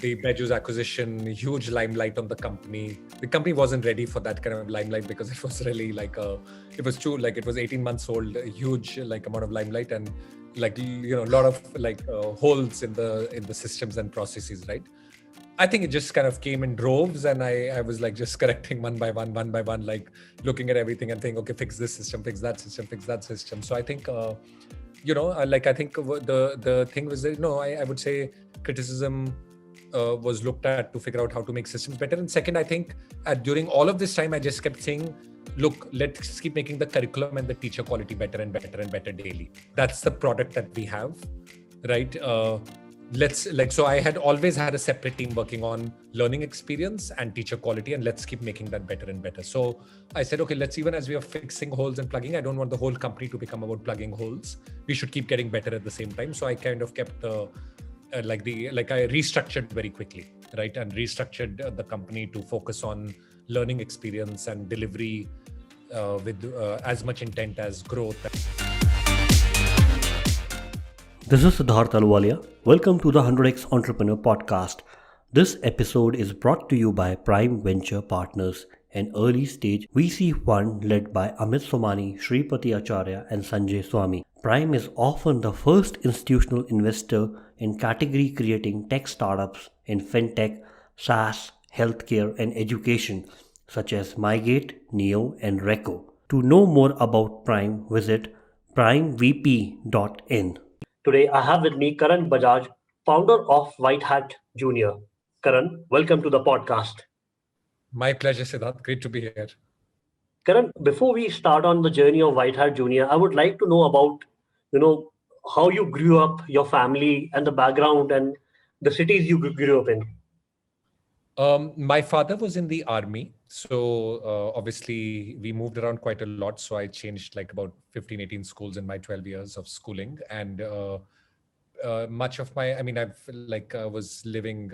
the Byju's acquisition, huge limelight on the company. The company wasn't ready for that kind of limelight because it was really it was 18 months old, a huge amount of limelight, and a lot of holes in the systems and processes, right? I think it just kind of came in droves, and I was just correcting one by one, looking at everything and saying, okay, fix this system, fix that system, fix that system. So I think, I think the thing was that, I would say criticism was looked at to figure out how to make systems better. And second, I think during all of this time, I just kept saying, look, let's keep making the curriculum and the teacher quality better and better and better daily. That's the product that we have, right? So I had always had a separate team working on learning experience and teacher quality, and let's keep making that better and better. So I said, okay, even as we are fixing holes and plugging, I don't want the whole company to become about plugging holes. We should keep getting better at the same time. So I kind of kept I restructured very quickly, right? And restructured the company to focus on learning experience and delivery with as much intent as growth. This is Siddharth Aluwalia. Welcome to the 100x Entrepreneur Podcast. This episode is brought to you by Prime Venture Partners, an early stage VC fund led by Amit Somani, Shripati Acharya, and Sanjay Swami. Prime is often the first institutional investor in category creating tech startups in fintech, SaaS, healthcare, and education, such as Mygate, Neo, and Reco. To know more about Prime, visit primevp.in. Today, I have with me Karan Bajaj, founder of WhiteHat Jr. Karan, welcome to the podcast. My pleasure, Siddharth. Great to be here. Karan, before we start on the journey of WhiteHat Jr., I would like to know about, how you grew up, your family, and the background and the cities you grew up in. My father was in the army. So obviously we moved around quite a lot. So I changed about 15, 18 schools in my 12 years of schooling. And much of I was living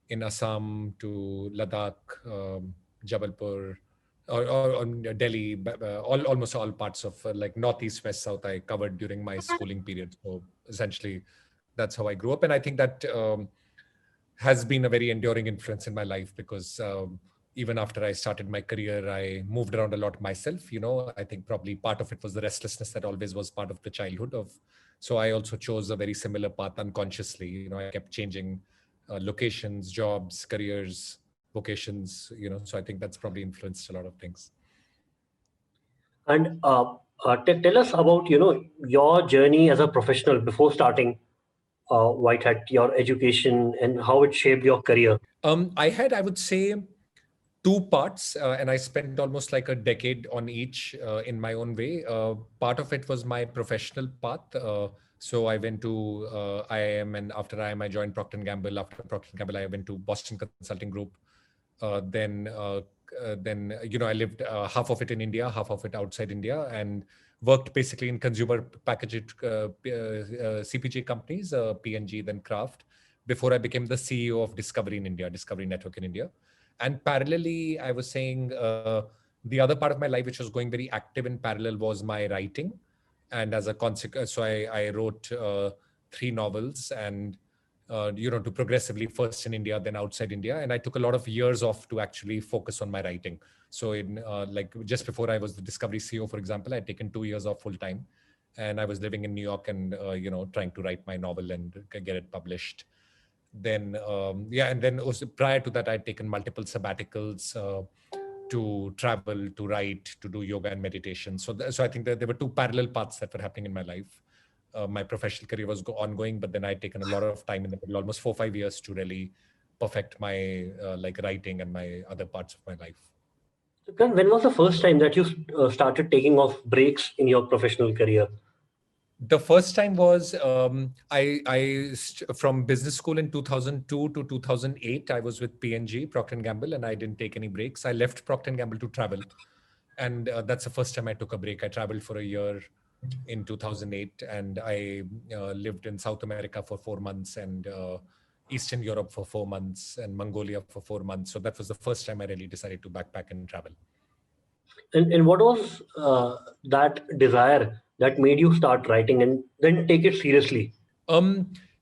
in Assam to Ladakh, Jabalpur, or Delhi, almost all parts of Northeast, West, South I covered during my schooling period. So essentially that's how I grew up. And I think that has been a very enduring influence in my life because even after I started my career, I moved around a lot myself. I think probably part of it was the restlessness that always was part of the childhood so I also chose a very similar path unconsciously. I kept changing locations, jobs, careers, vocations, so I think that's probably influenced a lot of things. And tell us about, your journey as a professional before starting WhiteHat, your education and how it shaped your career. I would say, two parts, and I spent almost a decade on each in my own way. Part of it was my professional path. So I went to IIM, and after IIM, I joined Procter & Gamble. After Procter & Gamble, I went to Boston Consulting Group. Then I lived half of it in India, half of it outside India, and worked basically in consumer packaged CPG companies, P&G, then Kraft, before I became the CEO of Discovery Network in India. And parallelly, I was saying the other part of my life, which was going very active in parallel, was my writing. And as a consequence, so I wrote 3 novels and, to progressively first in India, then outside India. And I took a lot of years off to actually focus on my writing. So in just before I was the Discovery CEO, for example, I'd taken 2 years off full time. And I was living in New York and, trying to write my novel and get it published. Then, and then also prior to that, I'd taken multiple sabbaticals to travel, to write, to do yoga and meditation. So I think that there were 2 parallel paths that were happening in my life. My professional career was ongoing, but then I'd taken a lot of time in the middle, almost 4-5 years, to really perfect my writing and my other parts of my life. So, when was the first time that you started taking off breaks in your professional career? The first time was I from business school in 2002 to 2008. I was with P&G, Procter & Gamble, and I didn't take any breaks. I left Procter & Gamble to travel, and that's the first time I took a break. I traveled for a year in 2008, and I lived in South America for 4 months and Eastern Europe for 4 months and Mongolia for 4 months. So that was the first time I really decided to backpack and travel. And what was that desire that made you start writing and then take it seriously?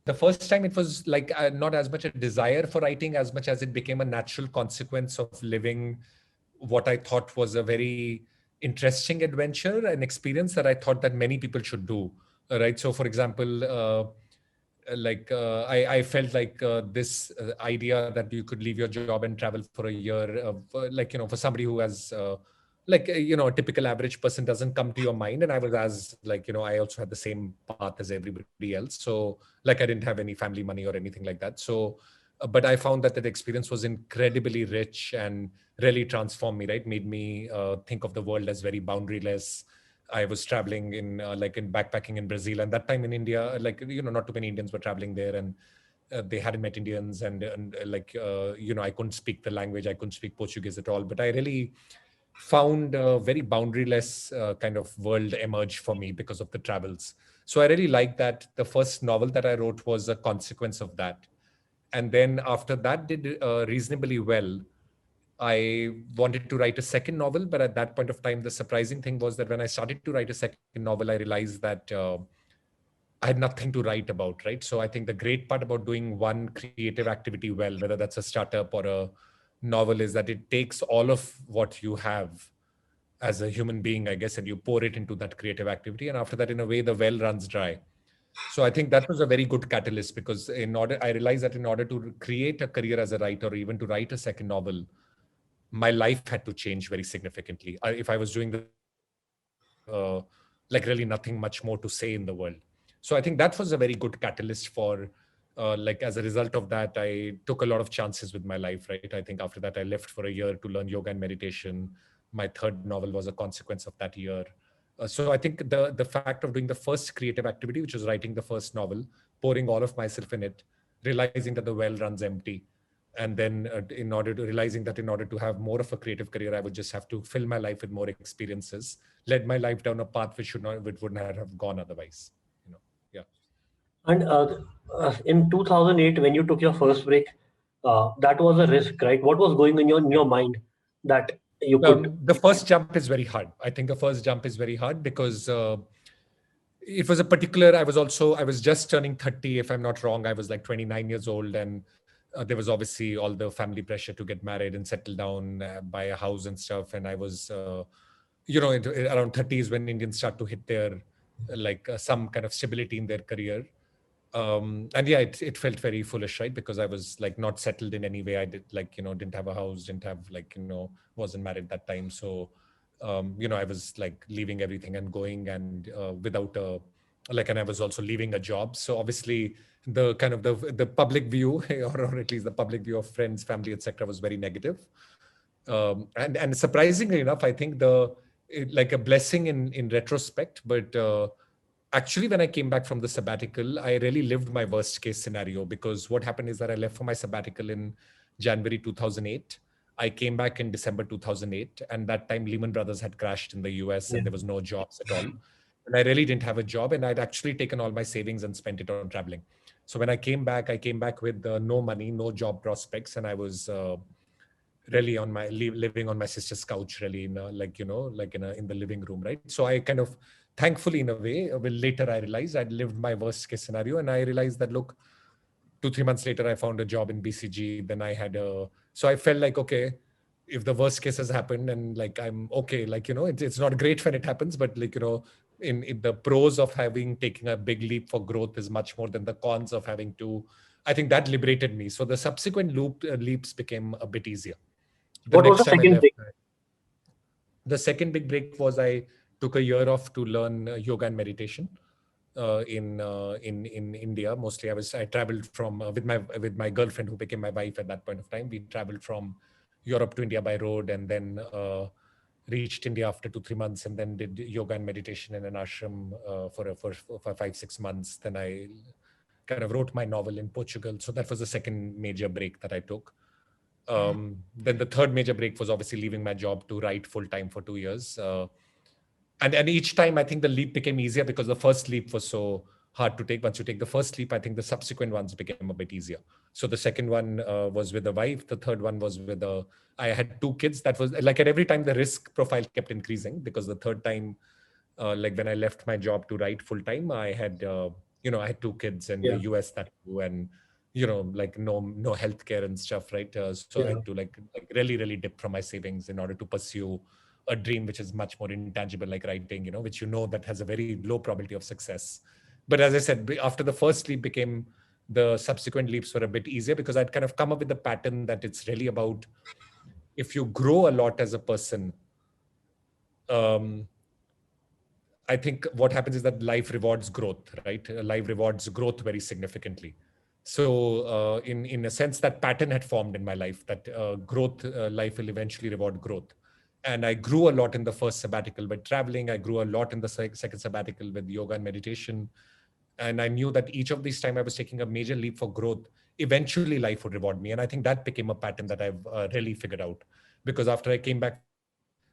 the first time it was like not as much a desire for writing as much as it became a natural consequence of living what I thought was a very interesting adventure, an experience that I thought that many people should do. Right. So, for example, I felt like this idea that you could leave your job and travel for a year, for somebody who has a typical average person doesn't come to your mind. And I was as I also had the same path as everybody else. So I didn't have any family money or anything like that. So but I found that experience was incredibly rich and really transformed me, right? Made me think of the world as very boundaryless. I was traveling in backpacking in Brazil, and that time in India, not too many Indians were traveling there, and they hadn't met Indians, and I couldn't speak the language, I couldn't speak Portuguese at all. But I really found a very boundaryless kind of world emerge for me because of the travels. So I really like that. The first novel that I wrote was a consequence of that, and then after that did reasonably well. I wanted to write a second novel, but at that point of time, the surprising thing was that when I started to write a second novel, I realized that I had nothing to write about, right? So I think the great part about doing one creative activity well, whether that's a startup or a novel, is that it takes all of what you have as a human being, I guess, and you pour it into that creative activity. And after that, in a way, the well runs dry. So I think that was a very good catalyst, because I realized that in order to create a career as a writer, or even to write a second novel, my life had to change very significantly. If I was doing the same thing, I would have really nothing much more to say in the world. So I think that was a very good catalyst for as a result of that, I took a lot of chances with my life, right? I think after that, I left for a year to learn yoga and meditation. My third novel was a consequence of that year. So I think the fact of doing the first creative activity, which was writing the first novel, pouring all of myself in it, realizing that the well runs empty, and then in order to have more of a creative career, I would just have to fill my life with more experiences, led my life down a path which would not have gone otherwise. Yeah. And in 2008, when you took your first break, that was a risk, right? What was going on in your mind that you could? The first jump is very hard. I think the first jump is very hard because it was a particular. I was just turning 30, if I'm not wrong. I was like 29 years old, and there was obviously all the family pressure to get married and settle down, buy a house and stuff. And I was, around 30 is when Indians start to hit their some kind of stability in their career. And yeah, it felt very foolish, right? Because I was not settled in any way. I did didn't have a house, didn't have wasn't married that time. So I was leaving everything and going, and without a and I was also leaving a job. So obviously the kind of the public view, or at least the public view of friends, family, etc., was very negative. And surprisingly enough, I think like a blessing in retrospect, but actually when I came back from the sabbatical, I really lived my worst case scenario, because what happened is that I left for my sabbatical in January 2008. I came back in December 2008, and that time Lehman Brothers had crashed in the US Yeah. and there was no jobs at all. And I really didn't have a job, and I'd actually taken all my savings and spent it on traveling. So when I came back with no money, no job prospects, and I was really on my living on my sister's couch, really in a, in the living room, right? So I kind of, thankfully in a way, well, later I realized I'd lived my worst case scenario, and I realized that, look, 2 3 months later I found a job in BCG. Then I had a, so I felt like, okay, if the worst case has happened, and I'm okay, it's not great when it happens, but in the pros of having taken a big leap for growth is much more than the cons of having to. I think that liberated me. So the subsequent leaps became a bit easier. The What was next the time I second left, break? the second big break was I took a year off to learn yoga and meditation in India. Mostly, I traveled from with my girlfriend, who became my wife at that point of time. We traveled from Europe to India by road, and then reached India after 2 3 months, and then did yoga and meditation in an ashram for 5 6 months. Then I kind of wrote my novel in Portugal. So that was the second major break that I took. Then the third major break was obviously leaving my job to write full time for 2 years. And each time I think the leap became easier, because the first leap was so hard to take. Once you take the first leap, I think the subsequent ones became a bit easier. So the second one was with a wife. The third one was with a, I had 2 kids. That was like, at every time the risk profile kept increasing, because the third time, when I left my job to write full time, I had, I had two kids in the Yeah. US that too, and like no healthcare and stuff, right? So I Yeah. had to like really dip from my savings in order to pursue a dream which is much more intangible, like writing, which that has a very low probability of success. But as I said, after the first leap became, the subsequent leaps were a bit easier because I'd kind of come up with the pattern that it's really about, if you grow a lot as a person, um, I think what happens is that life rewards growth, right? Life rewards growth very significantly. So, in a sense, that pattern had formed in my life that growth, life will eventually reward growth. And I grew a lot in the first sabbatical by traveling. I grew a lot in the second sabbatical with yoga and meditation. And I knew that each of these time I was taking a major leap for growth, eventually life would reward me. And I think that became a pattern that I've really figured out. Because after I came back from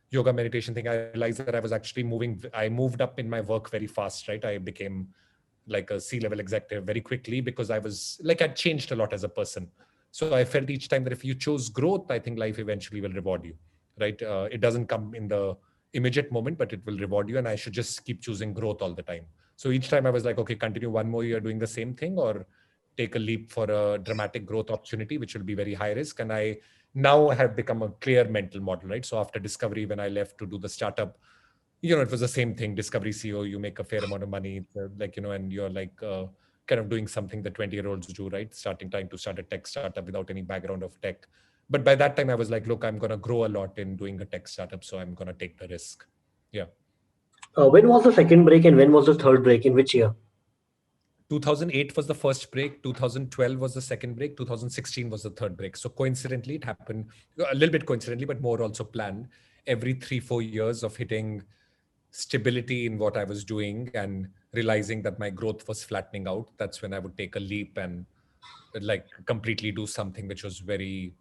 the yoga meditation thing, I realized that I was actually I moved up in my work very fast, right? I became like a C-level executive very quickly because I was like, I'd changed a lot as a person. So I felt each time that if you chose growth, I think life eventually will reward you, right? It doesn't come in the immediate moment, but it will reward you. And I should just keep choosing growth all the time. So each time I was like, okay, continue one more year doing the same thing, or take a leap for a dramatic growth opportunity, which will be very high risk. And I now have become a clear mental model, right? So after Discovery, when I left to do the startup, it was the same thing. Discovery CEO, you make a fair amount of money, like, and you're like kind of doing something that 20-year-olds do, right? Trying to start a tech startup without any background of tech. But by that time, I was like, look, I'm going to grow a lot in doing a tech startup. So I'm going to take the risk. Yeah. When was the second break and when was the third break? In which year? 2008 was the first break, 2012 was the second break, 2016 was the third break. So coincidentally, it happened a little bit coincidentally, but more also planned. Every 3-4 years of hitting stability in what I was doing and realizing that my growth was flattening out, that's when I would take a leap and like completely do something which was very,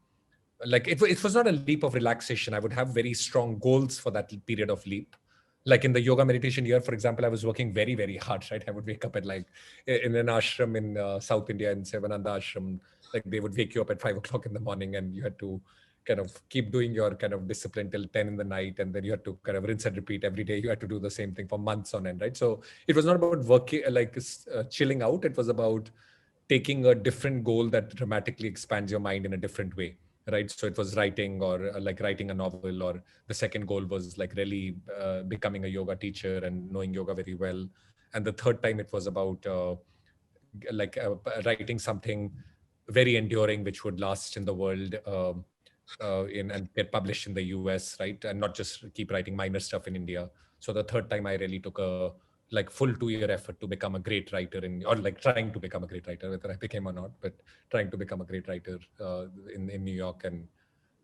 like it was not a leap of relaxation. I would have very strong goals for that period of leap. Like in the yoga meditation year, for example, I was working very hard, right? I would wake up at like in an ashram in South India, in Sevananda ashram, like they would wake you up at 5 o'clock in the morning and you had to kind of keep doing your kind of discipline till 10 in the night. And then you had to kind of rinse and repeat every day. You had to do the same thing for months on end, right? So it was not about working, like chilling out. It was about taking a different goal that dramatically expands your mind in a different way, right? So it was writing, or like writing a novel, or the second goal was like really becoming a yoga teacher and knowing yoga very well. And the third time it was about like writing something very enduring which would last in the world, in and get published in the US, right? And not just keep writing minor stuff in India. So the third time I really took a like full 2-year effort to become a great writer, or like trying to become a great writer, whether I became or not, but trying to become a great writer in New York. And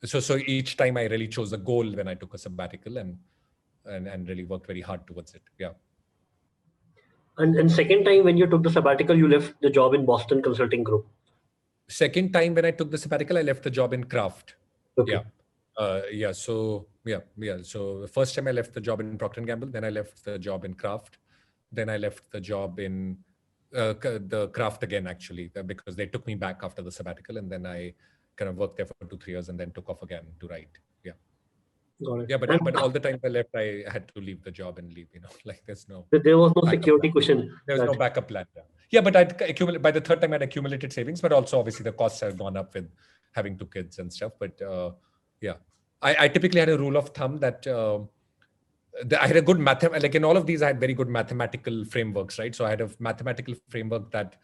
so each time I really chose a goal when I took a sabbatical, and really worked very hard towards it. Yeah. And second time when you took the sabbatical, you left the job in Boston Consulting Group. Second time when I took the sabbatical, I left the job in Kraft. Okay. Yeah. Yeah. So yeah. So the first time I left the job in Procter and Gamble, then I left the job in Kraft, then I left the job in the Kraft again, actually, because they took me back after the sabbatical, and then I kind of worked there for 2-3 years, and then took off again to write. Yeah. Got it. Yeah, but And all the time I left, I had to leave the job and leave. Like there's no there was no backup security plan. cushion. There was no backup plan. Yeah, but I'd accumulate by the third time. I'd accumulated savings, but also obviously the costs have gone up with having two kids and stuff. But yeah, I typically had a rule of thumb that I had a good like in all of these, I had very good mathematical frameworks, right? So I had a mathematical framework that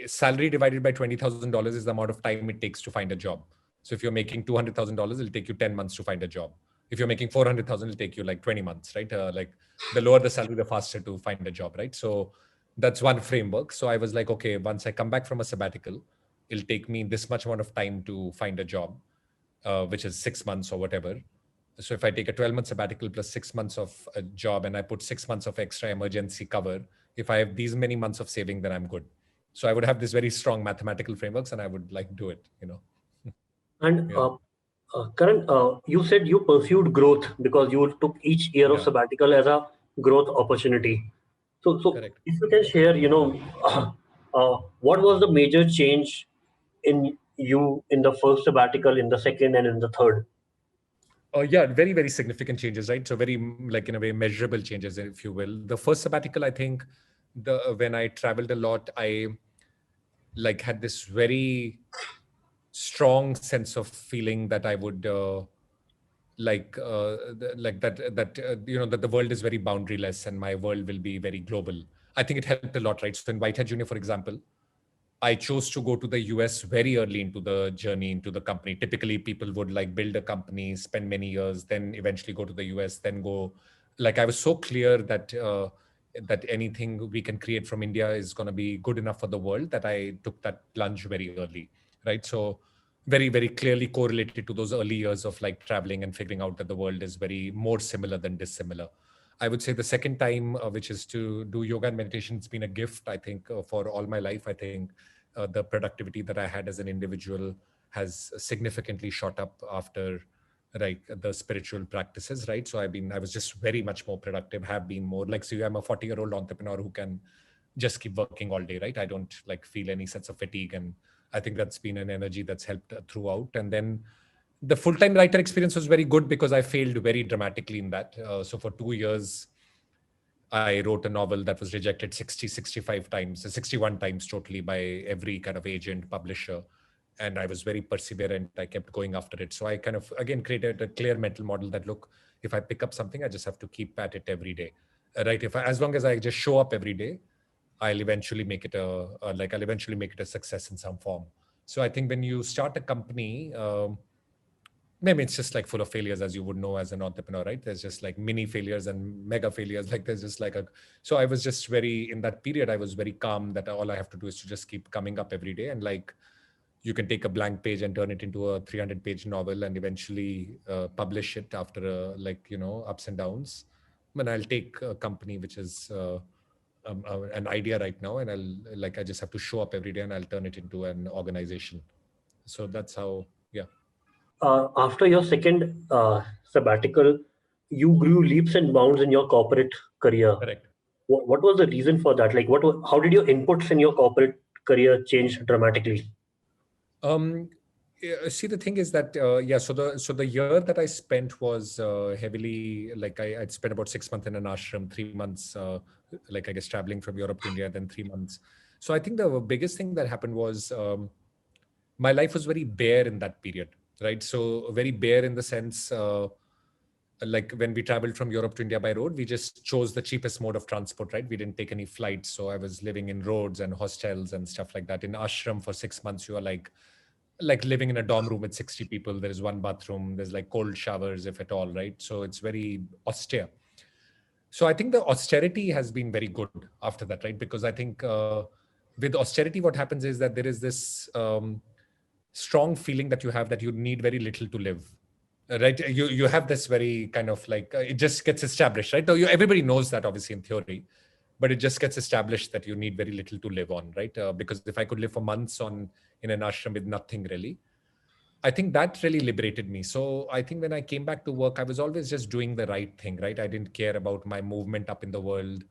salary divided by $20,000 is the amount of time it takes to find a job. So if you're making $200,000, it'll take you 10 months to find a job. If you're making 400,000, it'll take you like 20 months, right? Like the lower the salary, the faster to find a job, right? So that's one framework. So I was like, okay, once I come back from a sabbatical, it'll take me this much amount of time to find a job, which is 6 months or whatever. So if I take a 12-month sabbatical plus 6 months of a job, and I put 6 months of extra emergency cover, if I have these many months of saving, then I'm good. So I would have this very strong mathematical frameworks, and I would like do it. And Yeah. Karan, you said you pursued growth because you took each year of Yeah. sabbatical as a growth opportunity. So Correct. if you can share, what was the major change in you in the first sabbatical, in the second, and in the third? Yeah, very significant changes, right? So very like in a way measurable changes, if you will. The first sabbatical, I think when I traveled a lot, I like had this very strong sense of feeling that I would like that the world is very boundaryless and my world will be very global. I think it helped a lot, right? So in WhiteHat Jr, for example, I chose to go to the US very early into the journey into the company. Typically, people would like build a company, spend many years, then eventually go to the US, then go. Like I was so clear that that anything we can create from India is going to be good enough for the world that I took that plunge very early, right? So very very clearly correlated to those early years of like traveling and figuring out that the world is very more similar than dissimilar. I would say the second time, which is to do yoga and meditation, it's been a gift, I think, for all my life. I think the productivity that I had as an individual has significantly shot up after like the spiritual practices, right? So I was just very much more productive, have been more like, so I'm a 40-year-old entrepreneur who can just keep working all day, right? I don't like feel any sense of fatigue. And I think that's been an energy that's helped throughout. And then the full-time writer experience was very good because I failed very dramatically in that. So for 2 years, I wrote a novel that was rejected 60, 65 times, 61 times totally by every kind of agent, publisher. And I was very perseverant. I kept going after it. So I kind of, again, created a clear mental model that, look, if I pick up something, I just have to keep at it every day. Right? As long as I just show up every day, I'll eventually make it I'll eventually make it a success in some form. So I think when you start a company, maybe it's just like full of failures, as you would know as an entrepreneur, right? There's just like mini failures and mega failures. Like there's just like so I was just very, in that period, I was very calm that all I have to do is to just keep coming up every day. And like, you can take a blank page and turn it into a 300-page novel and eventually publish it after ups and downs. And I'll take a company which is an idea right now, and I just have to show up every day and I'll turn it into an organization. So that's how, yeah. After your second sabbatical, you grew leaps and bounds in your corporate career. Correct. What was the reason for that? Like, how did your inputs in your corporate career change dramatically? Um, See, the thing is that so the year that I spent was heavily like I'd spent about 6 months in an ashram, 3 months like I guess traveling from Europe to India, then 3 months. So I think the biggest thing that happened was my life was very bare in that period, right? So very bare in the sense like when we traveled from Europe to India by road, we just chose the cheapest mode of transport, right? We didn't take any flights. So I was living in roads and hostels and stuff like that. In ashram for 6 months, you are like living in a dorm room with 60 people. There is one bathroom. There's like cold showers, if at all, right? So it's very austere. So I think the austerity has been very good after that, right? Because I think with austerity, what happens is that there is this strong feeling that you have that you need very little to live. Right, you have this very kind of like it just gets established, right? Though everybody knows that obviously in theory, but it just gets established that you need very little to live on, right? Because if I could live for months on in an ashram with nothing really, I think that really liberated me. So I think when I came back to work, I was always just doing the right thing, right? I didn't care about my movement up in the world.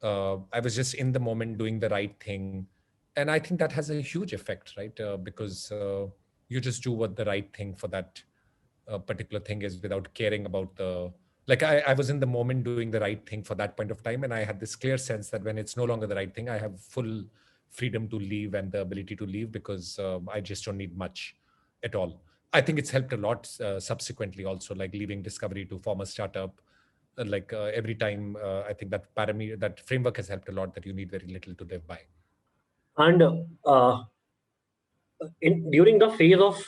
I was just in the moment doing the right thing. And I think that has a huge effect, right? Because you just do what the right thing for that particular thing is without caring about I was in the moment doing the right thing for that point of time. And I had this clear sense that when it's no longer the right thing, I have full freedom to leave and the ability to leave because I just don't need much at all. I think it's helped a lot subsequently also, like leaving Discovery to form a startup. Every time, I think that framework has helped a lot, that you need very little to live by. And during the phase of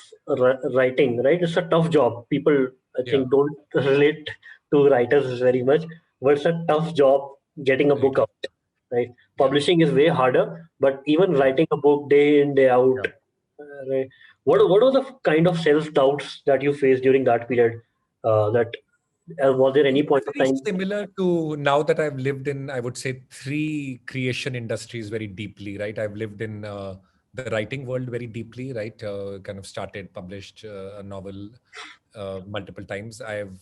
writing, right, it's a tough job. People, I Yeah, think, don't relate to writers very much, but it's a tough job getting a very book tough. out, right? Yeah, Publishing is way harder, but even yeah, writing a book day in, day out, yeah, right? yeah. What was the kind of self doubts that you faced during that period? That Was there any It's point of very time? similar to now that I've lived in, I would say, three creation industries very deeply, right? I've lived in the writing world very deeply, right? Kind of started, published a novel multiple times. I've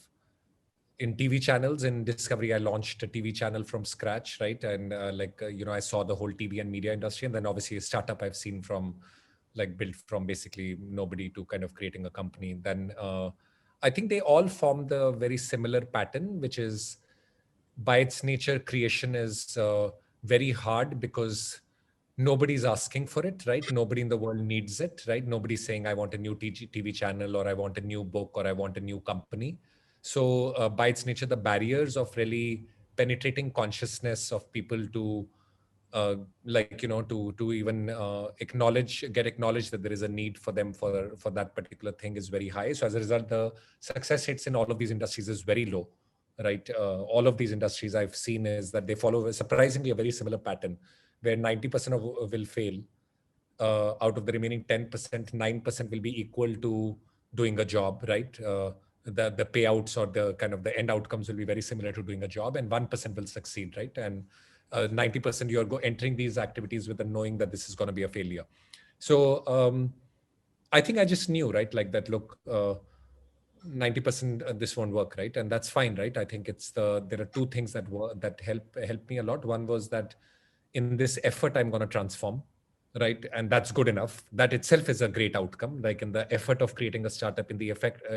in TV channels in Discovery, I launched a TV channel from scratch, right? And I saw the whole TV and media industry. And then obviously a startup I've seen from like built from basically nobody to kind of creating a company. Then I think they all form the very similar pattern, which is by its nature, creation is very hard because nobody's asking for it, right? Nobody in the world needs it, right? Nobody's saying, I want a new TV channel, or I want a new book, or I want a new company. So by its nature, the barriers of really penetrating consciousness of people to to even get acknowledged that there is a need for them for that particular thing is very high. So as a result, the success rates in all of these industries is very low, right? All of these industries I've seen is that they follow surprisingly a very similar pattern, where 90% of will fail. Out of the remaining 10%, 9% will be equal to doing a job, right? The payouts or the kind of the end outcomes will be very similar to doing a job, and 1% will succeed, right? And 90% you're entering these activities with the knowing that this is going to be a failure. So I think I just knew, right, like that. Look, 90% this won't work, right? And that's fine, right? I think there are two things that help me a lot. One was that in this effort I'm going to transform, right? And that's good enough. That itself is a great outcome. Like in the effort of creating a startup, in the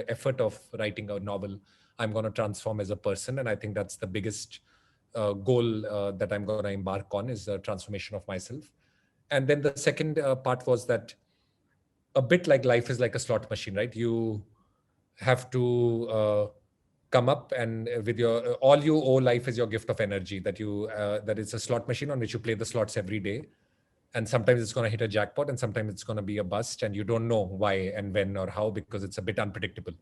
effort of writing a novel, I'm going to transform as a person. And I think that's the biggest goal that I'm going to embark on, is the transformation of myself. And then the second part was that a bit like life is like a slot machine, right? You have to come up, and with your all you owe life is your gift of energy, that it's a slot machine on which you play the slots every day. And sometimes it's going to hit a jackpot, and sometimes it's going to be a bust, and you don't know why and when or how, because it's a bit unpredictable.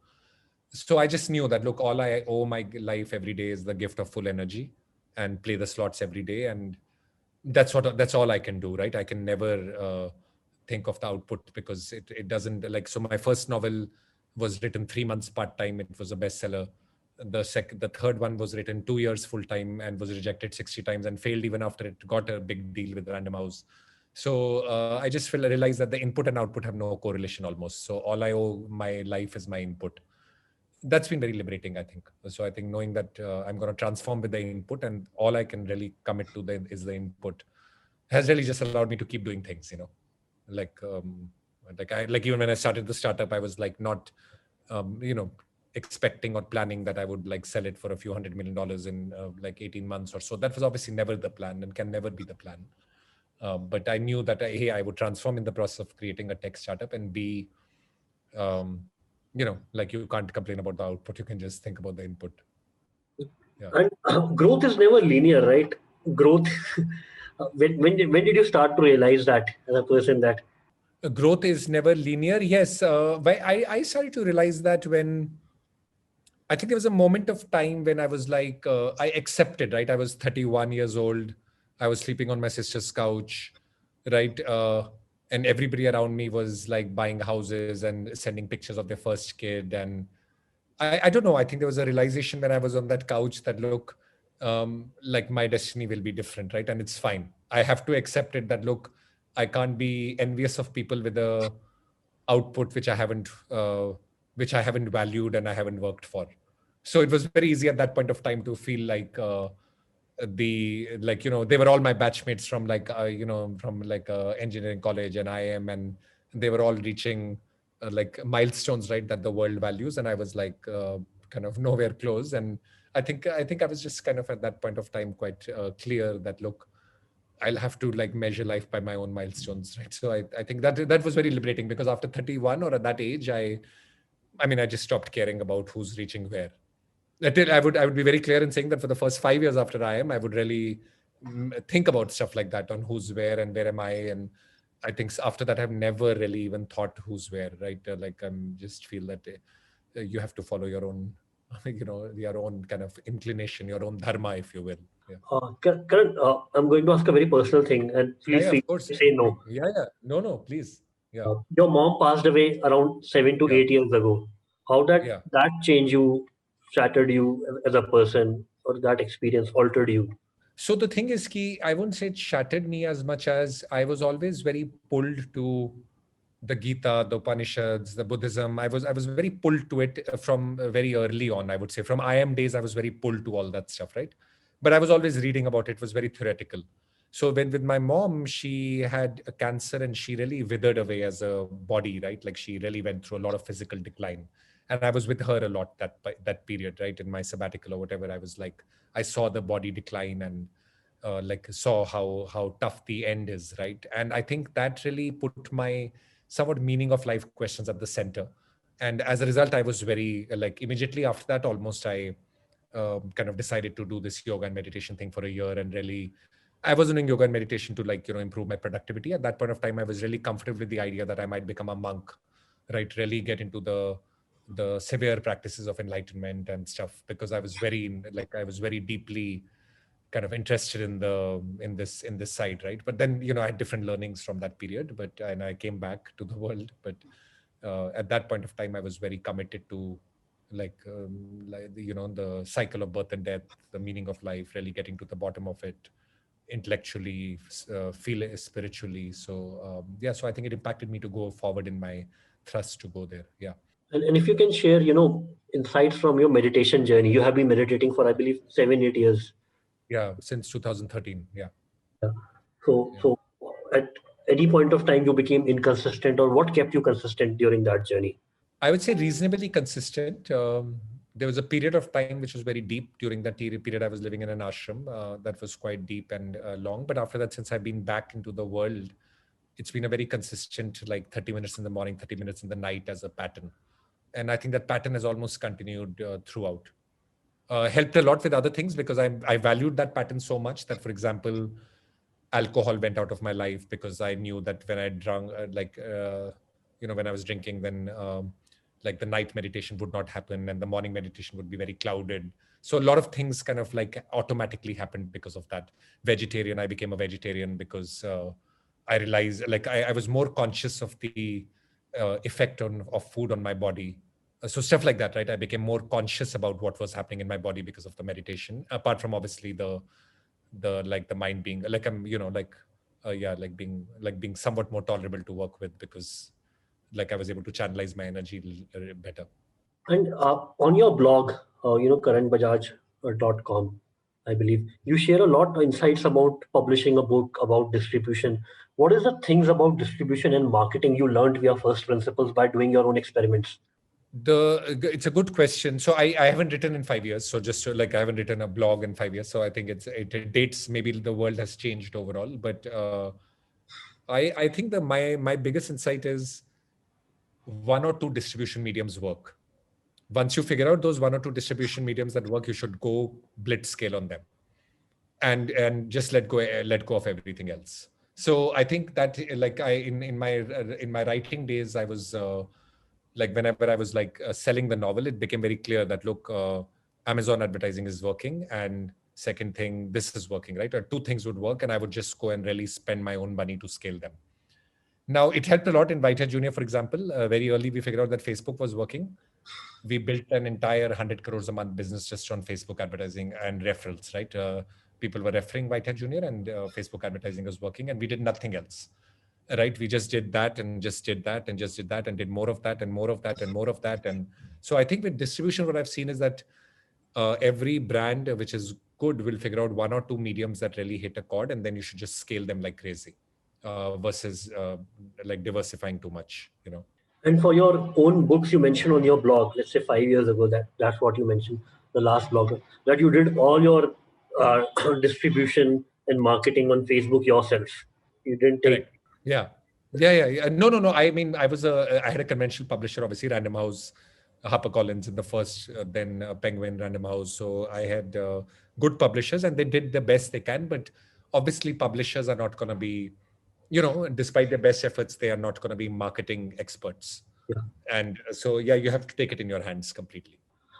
So I just knew that, look, all I owe my life every day is the gift of full energy, and play the slots every day. And that's all I can do, right? I can never think of the output, because it doesn't, like, so my first novel was written 3 months part-time. It was a bestseller. The third one was written 2 years full-time and was rejected 60 times and failed even after it got a big deal with Random House. So I just realized that the input and output have no correlation almost. So all I owe my life is my input. That's been very liberating, I think. So I think knowing that I'm going to transform with the input, and all I can really commit to is the input, has really just allowed me to keep doing things, like even when I started the startup, I was like not, expecting or planning that I would like sell it for a few $100 million in like 18 months or so. That was obviously never the plan and can never be the plan. But I knew that I would transform in the process of creating a tech startup, and be, like, you can't complain about the output. You can just think about the input. Yeah. And growth is never linear, right? Growth. When did you start to realize that as a person that Growth is never linear. Yes. I started to realize that when, I think there was a moment of time when I was like, I accepted, right? I was 31 years old. I was sleeping on my sister's couch, right? And everybody around me was like buying houses and sending pictures of their first kid. And I don't know. I think there was a realization when I was on that couch that, look, like my destiny will be different, right? And it's fine. I have to accept it that, look, I can't be envious of people with a output which I haven't valued and I haven't worked for. So it was very easy at that point of time to feel like they were all my batchmates from engineering college and IIM, and they were all reaching like milestones, right, that the world values, and I was like kind of nowhere close. And I think I was just kind of at that point of time quite clear that, look, I'll have to like measure life by my own milestones, right? So I think that was very liberating, because after 31 or at that age, I just stopped caring about who's reaching where. I would be very clear in saying that for the first 5 years after I would really think about stuff like that, on who's where and where am I. And I think after that, I've never really even thought who's where, right? Like I'm just feel that you have to follow your own, your own kind of inclination, your own dharma, if you will. Yeah. Karan, I'm going to ask a very personal thing, and feel Yeah, free of course. to say no. Yeah. No, please. Yeah. Your mom passed away around 7 to 8 years ago. How did Yeah. that change you, shattered you as a person, or that experience altered you? So the thing is, I wouldn't say it shattered me as much as I was always very pulled to the Gita, the Upanishads, the Buddhism. I was very pulled to it from very early on. I would say from IM days, I was very pulled to all that stuff, right? But I was always reading about it. It was very theoretical. So when with my mom, she had a cancer and she really withered away as a body, right? Like she really went through a lot of physical decline. And I was with her a lot that period, right? In my sabbatical or whatever, I was like, I saw the body decline, and like saw how tough the end is, right? And I think that really put my somewhat meaning of life questions at the center. And as a result, I was very like immediately after that, almost I kind of decided to do this yoga and meditation thing for a year. And really, I was doing yoga and meditation to like, improve my productivity. At that point of time, I was really comfortable with the idea that I might become a monk, right? Really get into the severe practices of enlightenment and stuff, because I was very deeply kind of interested in this side, right? But then, I had different learnings from that period, and I came back to the world. But at that point of time, I was very committed to the cycle of birth and death, the meaning of life, really getting to the bottom of it intellectually, feel it spiritually. So yeah, so I think it impacted me to go forward in my thrust to go there. Yeah. And if you can share, insights from your meditation journey. You have been meditating for, I believe, 7, 8 years. Yeah, since 2013. Yeah. Yeah. So, Yeah. so at any point of time you became inconsistent, or what kept you consistent during that journey? I would say reasonably consistent. There was a period of time which was very deep. During that period, I was living in an ashram that was quite deep and long. But after that, since I've been back into the world, it's been a very consistent, like 30 minutes in the morning, 30 minutes in the night as a pattern. And I think that pattern has almost continued throughout. Helped a lot with other things because I valued that pattern so much that, for example, alcohol went out of my life because I knew that when I drunk, when I was drinking, then like the night meditation would not happen and the morning meditation would be very clouded. So a lot of things kind of like automatically happened because of that. I became a vegetarian because I realized like I was more conscious of the effect of food on my body. So stuff like that, right? I became more conscious about what was happening in my body because of the meditation, apart from obviously the mind being like being somewhat more tolerable to work with, because like I was able to channelize my energy better. And on your blog, karanbajaj.com, I believe you share a lot of insights about publishing a book, about distribution. What is the things about distribution and marketing you learned via first principles by doing your own experiments? It's a good question. So I haven't written in 5 years. So just so, like I haven't written a blog in 5 years. So I think it dates, maybe the world has changed overall. But I think that my biggest insight is one or two distribution mediums work. Once you figure out those one or two distribution mediums that work, you should go blitzscale on them, and just let go of everything else. So I think that like I in my writing days, I was like whenever I was like selling the novel, it became very clear that look, Amazon advertising is working, and second thing, this is working, right? Or two things would work, and I would just go and really spend my own money to scale them. Now, it helped a lot in WhiteHat Jr., for example. Very early, we figured out that Facebook was working. We built an entire 100 crores a month business just on Facebook advertising and referrals, right? People were referring WhiteHat Jr. and Facebook advertising was working, and we did nothing else, right? We just did that and just did that and just did that and did more of that and more of that and more of that. And so I think with distribution, what I've seen is that every brand which is good will figure out one or two mediums that really hit a chord, and then you should just scale them like crazy versus like diversifying too much. And for your own books, you mentioned on your blog, let's say 5 years ago, that's what you mentioned, the last blog, that you did all your uh, distribution and marketing on Facebook yourself. You didn't take. Correct. Yeah. Yeah. No. I mean, I had a conventional publisher, obviously, Random House, HarperCollins in the first, then Penguin, Random House. So I had good publishers, and they did the best they can. But obviously, publishers are not going to be, despite their best efforts, they are not going to be marketing experts. Yeah. And so, yeah, you have to take it in your hands completely.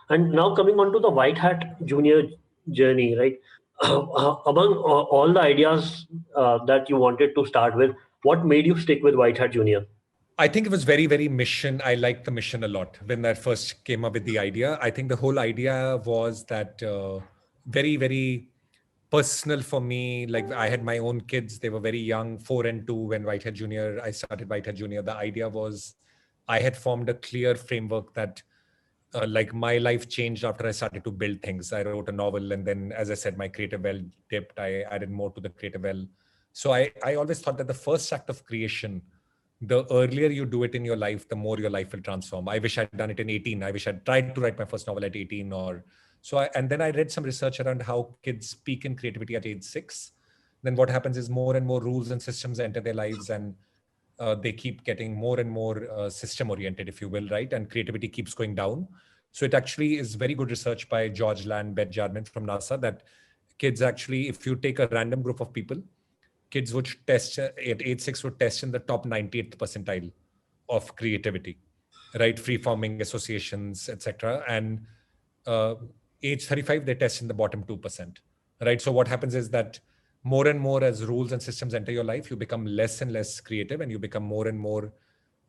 And now coming on to the White Hat Junior journey, right? Among all the ideas that you wanted to start with, what made you stick with White Hat Junior? I think it was very, very mission. I liked the mission a lot when I first came up with the idea. I think the whole idea was that very, very personal for me. Like I had my own kids; they were very young, 4 and 2 when Whitehead Junior. I started Whitehead Junior. The idea was I had formed a clear framework that like my life changed after I started to build things. I wrote a novel, and then, as I said, my creative well dipped. I added more to the creative well. So I always thought that the first act of creation, the earlier you do it in your life, the more your life will transform. I wish I'd done it in 18. I wish I'd tried to write my first novel at 18, or And then I read some research around how kids peak in creativity at age 6. Then what happens is more and more rules and systems enter their lives, and they keep getting more and more system oriented, if you will, right? And creativity keeps going down. So it actually is very good research by George Land Benjamin from NASA that kids actually, if you take a random group of people, kids would test at age 6 would test in the top 98th percentile of creativity, right? Free forming associations, etc. And uh, age 35, they test in the bottom 2%, right? So what happens is that more and more as rules and systems enter your life, you become less and less creative, and you become more and more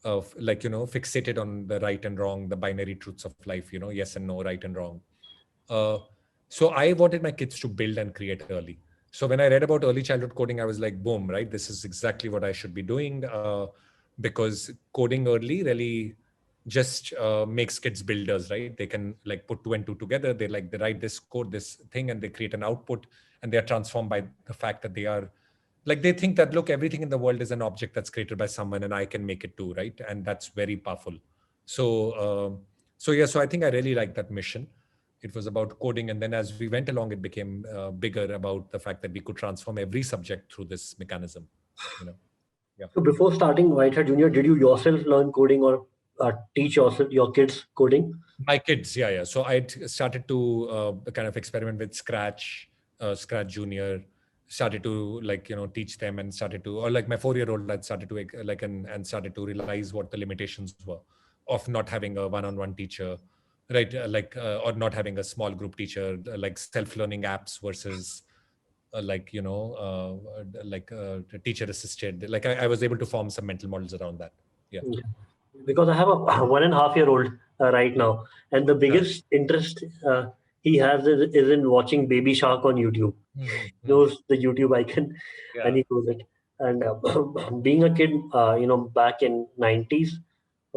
fixated on the right and wrong, the binary truths of life, yes and no, right and wrong. Uh, so I wanted my kids to build and create early. So when I read about early childhood coding, I was like, boom, right? This is exactly what I should be doing, because coding early really just makes kids builders, right? They can like put two and two together. They write this code, this thing, and they create an output, and they are transformed by the fact that they are like, they think that, look, everything in the world is an object that's created by someone, and I can make it too, right? And that's very powerful. So I think I really like that mission. It was about coding, and then as we went along, it became bigger about the fact that we could transform every subject through this mechanism. Yeah. So before starting WhiteHat Jr., did you yourself learn coding or teach your kids coding? My kids, yeah. So I started to kind of experiment with Scratch, Scratch Junior. Started to teach them, and started to, or like my 4-year-old, I started to and started to realize what the limitations were of not having a one-on-one teacher, right? Or not having a small group teacher, like self-learning apps versus teacher assisted. Like I was able to form some mental models around that. Yeah. Because I have a 1.5-year-old right now, and the biggest interest he has is in watching Baby Shark on YouTube. Knows the YouTube icon, and he knows it. And being a kid, back in 90s.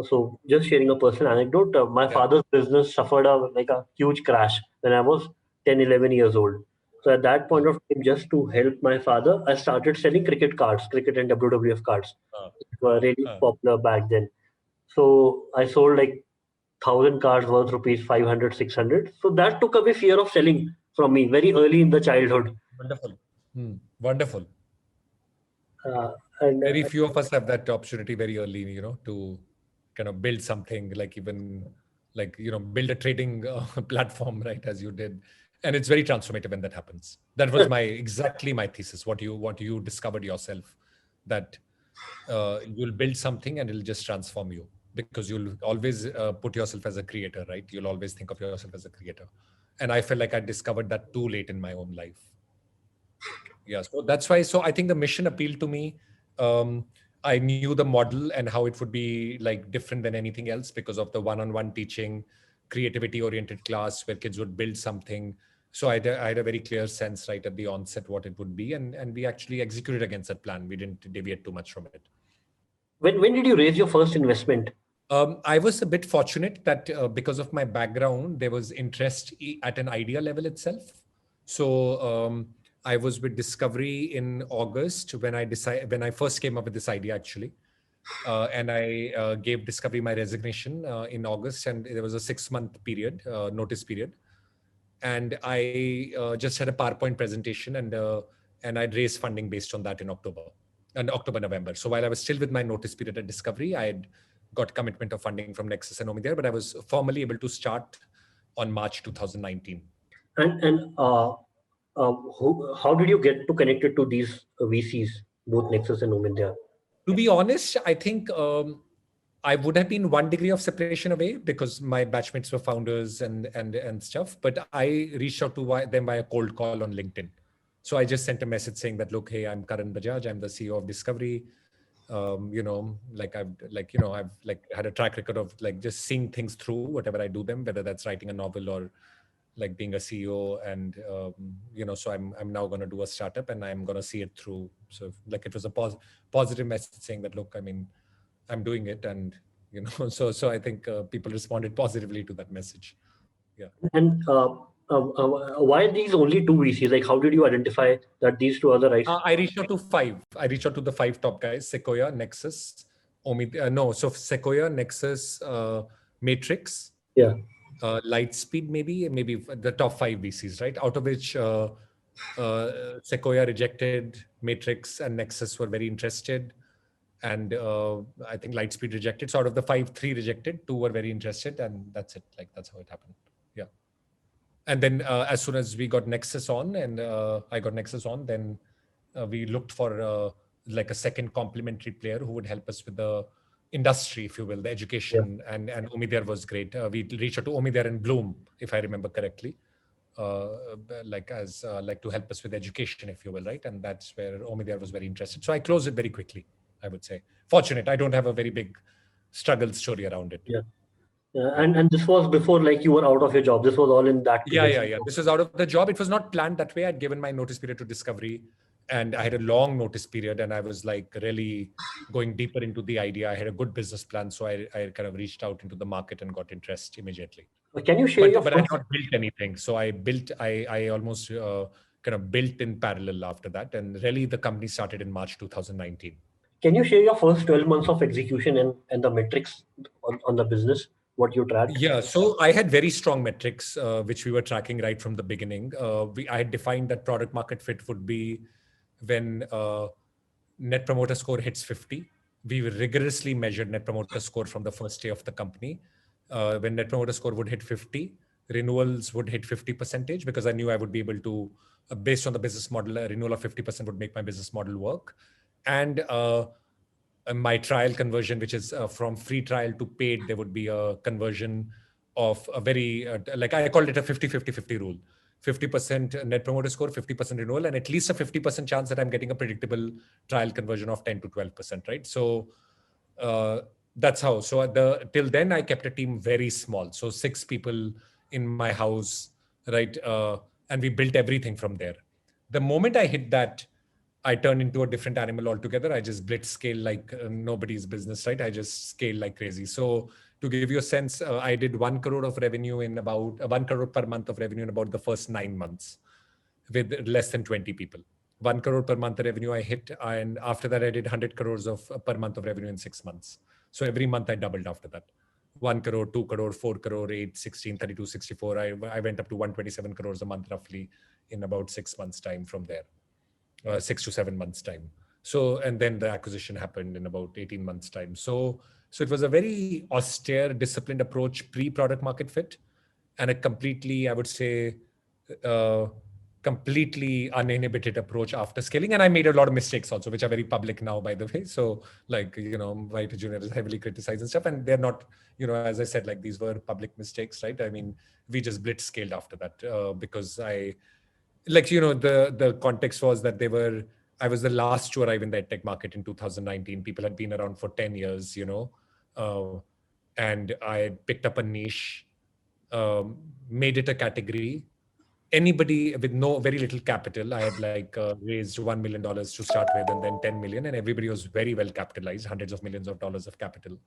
So just sharing a personal anecdote, my father's business suffered a huge crash when I was 10, 11 years old. So at that point of time, just to help my father, I started selling cricket cards, cricket and WWF cards. They were really popular back then. So I sold like 1,000 cards worth rupees 500, 600. So that took away fear of selling from me very early in the childhood. Wonderful. Wonderful. And very few of us have that opportunity very early, to kind of build something, build a trading platform, right, as you did. And it's very transformative when that happens. That was exactly my thesis. What you discovered yourself, that you'll build something and it'll just transform you, because you'll always put yourself as a creator, right? You'll always think of yourself as a creator. And I felt like I discovered that too late in my own life. Yeah, so that's why. So I think the mission appealed to me. I knew the model and how it would be like different than anything else because of the one-on-one teaching, creativity-oriented class where kids would build something. So I had a very clear sense right at the onset what it would be, and we actually executed against that plan. We didn't deviate too much from it. When did you raise your first investment? I was a bit fortunate that because of my background, there was interest at an idea level itself. So I was with Discovery in August when I first came up with this idea actually. And I gave Discovery my resignation in August, and there was a 6-month period, notice period. And I just had a PowerPoint presentation, and I'd raised funding based on that in October, November. So while I was still with my notice period at Discovery, I had got commitment of funding from Nexus and Omi there, but I was formally able to start on March 2019. And how did you get to connected to these VCs, both Nexus and Omindia? To be honest, I think I would have been one degree of separation away because my batchmates were founders and stuff. But I reached out to them via cold call on LinkedIn. So I just sent a message saying that, look, hey, I'm Karan Bajaj. I'm the CEO of Discovery. I've had a track record of just seeing things through whatever I do them, whether that's writing a novel or being a CEO, and so I'm now going to do a startup and I'm going to see it through. So it was a positive message saying that, look, I mean, I'm doing it, and so I think people responded positively to that message. Yeah. And why are these only 2 VCs? Like, how did you identify that these 2 are the right? I reached out to 5. I reached out to the 5 top guys: Sequoia, Nexus, Sequoia, Nexus, Matrix. Yeah. Lightspeed, maybe the top 5 VCs, right? Out of which Sequoia rejected, Matrix and Nexus were very interested, and I think Lightspeed rejected. So out of the 5, 3 rejected, 2 were very interested, and that's it. Like that's how it happened. Yeah. And then as soon as we got Nexus on, and I got Nexus on, then we looked for like a second complementary player who would help us with the industry, if you will, the education, and Omidyar was great. We reached out to Omidyar and Bloom, if I remember correctly, uh, like to help us with education, if you will, right? And that's where Omidyar was very interested. So I closed it very quickly, I would say. Fortunate, I don't have a very big struggle story around it. Yeah. And this was before like you were out of your job. This was all in that Yeah, period. yeah, yeah. This was out of the job. It was not planned that way. I'd given my notice period to Discovery, and I had a long notice period, and I was like really going deeper into the idea. I had a good business plan, so I kind of reached out into the market and got interest immediately. Can you share your But I had first? not built anything, so I almost kind of built in parallel after that, and really the company started in March 2019. Can you share your first 12 months of execution and the metrics on the business? What you tracked? Yeah, so I had very strong metrics, which we were tracking right from the beginning. I had defined that product market fit would be when net promoter score hits 50. We rigorously measured net promoter score from the first day of the company. When net promoter score would hit 50, renewals would hit 50 percentage, because I knew I would be able to, based on the business model, a renewal of 50% would make my business model work. And my trial conversion, which is from free trial to paid, there would be a conversion of a very, like I called it a 50-50-50 rule. 50% net promoter score, 50% renewal, and at least a 50% chance that I'm getting a predictable trial conversion of 10 to 12%, right? So that's how. So till then, I kept a team very small. So 6 people in my house, right? And we built everything from there. The moment I hit that, I turned into a different animal altogether. I just blitz scale like nobody's business, right? I just scale like crazy. So to give you a sense, I did 1 crore of revenue in about 1 crore per month of revenue in about the first 9 months with less than 20 people. 1 crore per month of revenue I hit. And after that, I did 100 crores of per month of revenue in 6 months. So every month I doubled after that. 1 crore, 2 crore, 4 crore, 8, 16, 32, 64. I went up to 127 crores a month roughly in about 6 months time from there. 6 to 7 months time. So, and then the acquisition happened in about 18 months time. So it was a very austere, disciplined approach pre-product market fit, and a completely, I would say, uh, completely uninhibited approach after scaling. And I made a lot of mistakes also, which are very public now, by the way. So like, WhiteHat Jr. is heavily criticized and stuff, and they're not, as I said, like these were public mistakes, right? I mean, we just blitz scaled after that because the context was that I was the last to arrive in the Edtech market in 2019. People had been around for 10 years, uh, and I picked up a niche, made it a category. Anybody with very little capital, I had raised $1 million to start with, and then 10 million, and everybody was very well capitalized, hundreds of millions of dollars of capital.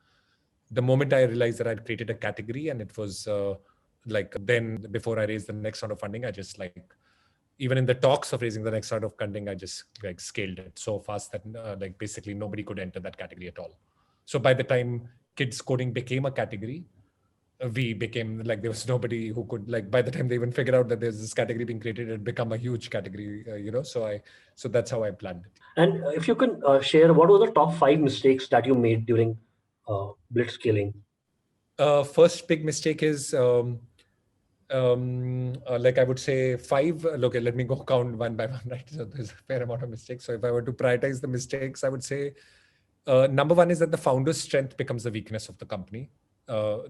The moment I realized that I'd created a category, and it was then before I raised the next round of funding, I just even in the talks of raising the next round of funding, I just scaled it so fast that basically nobody could enter that category at all. So by the time kids coding became a category, we became there was nobody who could by the time they even figured out that there's this category being created, it become a huge category, so that's how I planned it. And if you can share, what were the top 5 mistakes that you made during blitz scaling? First big mistake is I would say 5. Okay, let me go count one by one, right? So there's a fair amount of mistakes. So if I were to prioritize the mistakes, I would say number 1 is that the founder's strength becomes the weakness of the company.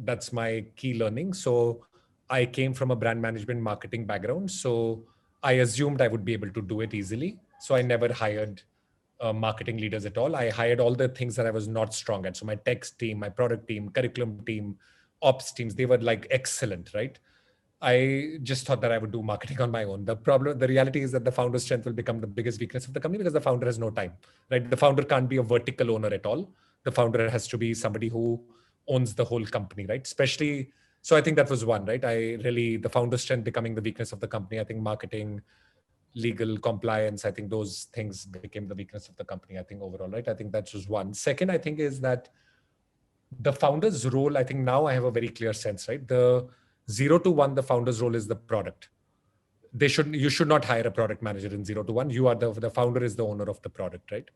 That's my key learning. So I came from a brand management marketing background. So I assumed I would be able to do it easily. So I never hired marketing leaders at all. I hired all the things that I was not strong at. So my tech team, my product team, curriculum team, ops teams, they were excellent, right? I just thought that I would do marketing on my own. The reality is that the founder's strength will become the biggest weakness of the company because the founder has no time, right? The founder can't be a vertical owner at all. The founder has to be somebody who owns the whole company, right? Especially, so I think that was one, right? The founder's strength becoming the weakness of the company. I think marketing, legal, compliance, I think those things became the weakness of the company, I think overall, right? I think that's just one. Second, I think is that the founder's role, I think now I have a very clear sense, right? 0 to 1, the founder's role is the product. You should not hire a product manager in 0 to 1. You are the founder is the owner of the product, right?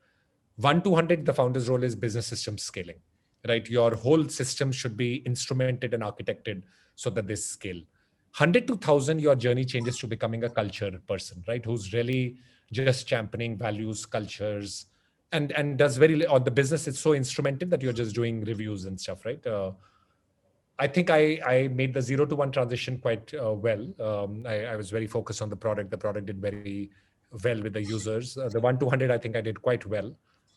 1 to 100, the founder's role is business system scaling, right? Your whole system should be instrumented and architected so that they scale. 100 to 1,000, your journey changes to becoming a culture person, right? Who's really just championing values, cultures, and does on the business. It's so instrumented that you're just doing reviews and stuff, right? I think I made the 0 to 1 transition quite well. I was very focused on the product. The product did very well with the users. The 1 to 100, I think I did quite well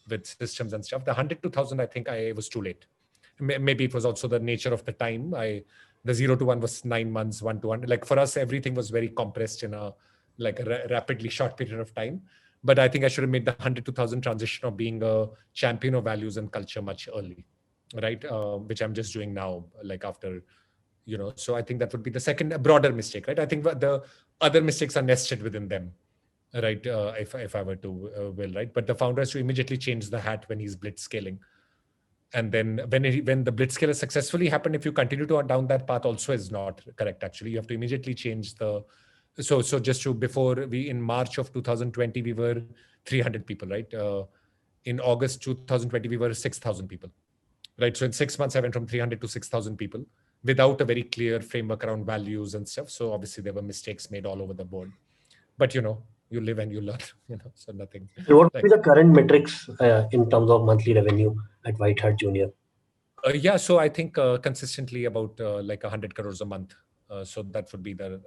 with systems and stuff. The 100 to 1,000, I think I was too late. Maybe it was also the nature of the time. The 0 to 1 was 9 months, 1 to 1. Like for us, everything was very compressed in a rapidly short period of time. But I think I should have made the 100 to 1,000 transition of being a champion of values and culture much early, right? Which I'm just doing now, like after, so I think that would be the second broader mistake, right? I think the other mistakes are nested within them, right? If I were to right? But the founder has to immediately change the hat when he's blitzscaling. And then when the blitzscaler successfully happened, if you continue to down that path also is not correct. Actually, you have to immediately change so just to in March of 2020, we were 300 people, right? In August 2020, we were 6,000 people, right? So in 6 months, I went from 300 to 6,000 people without a very clear framework around values and stuff. So obviously there were mistakes made all over the board, but you live and you learn, so nothing. So what would be the current metrics in terms of monthly revenue at WhiteHat Jr.? Yeah, so I think consistently about like 100 crores a month. So that would be I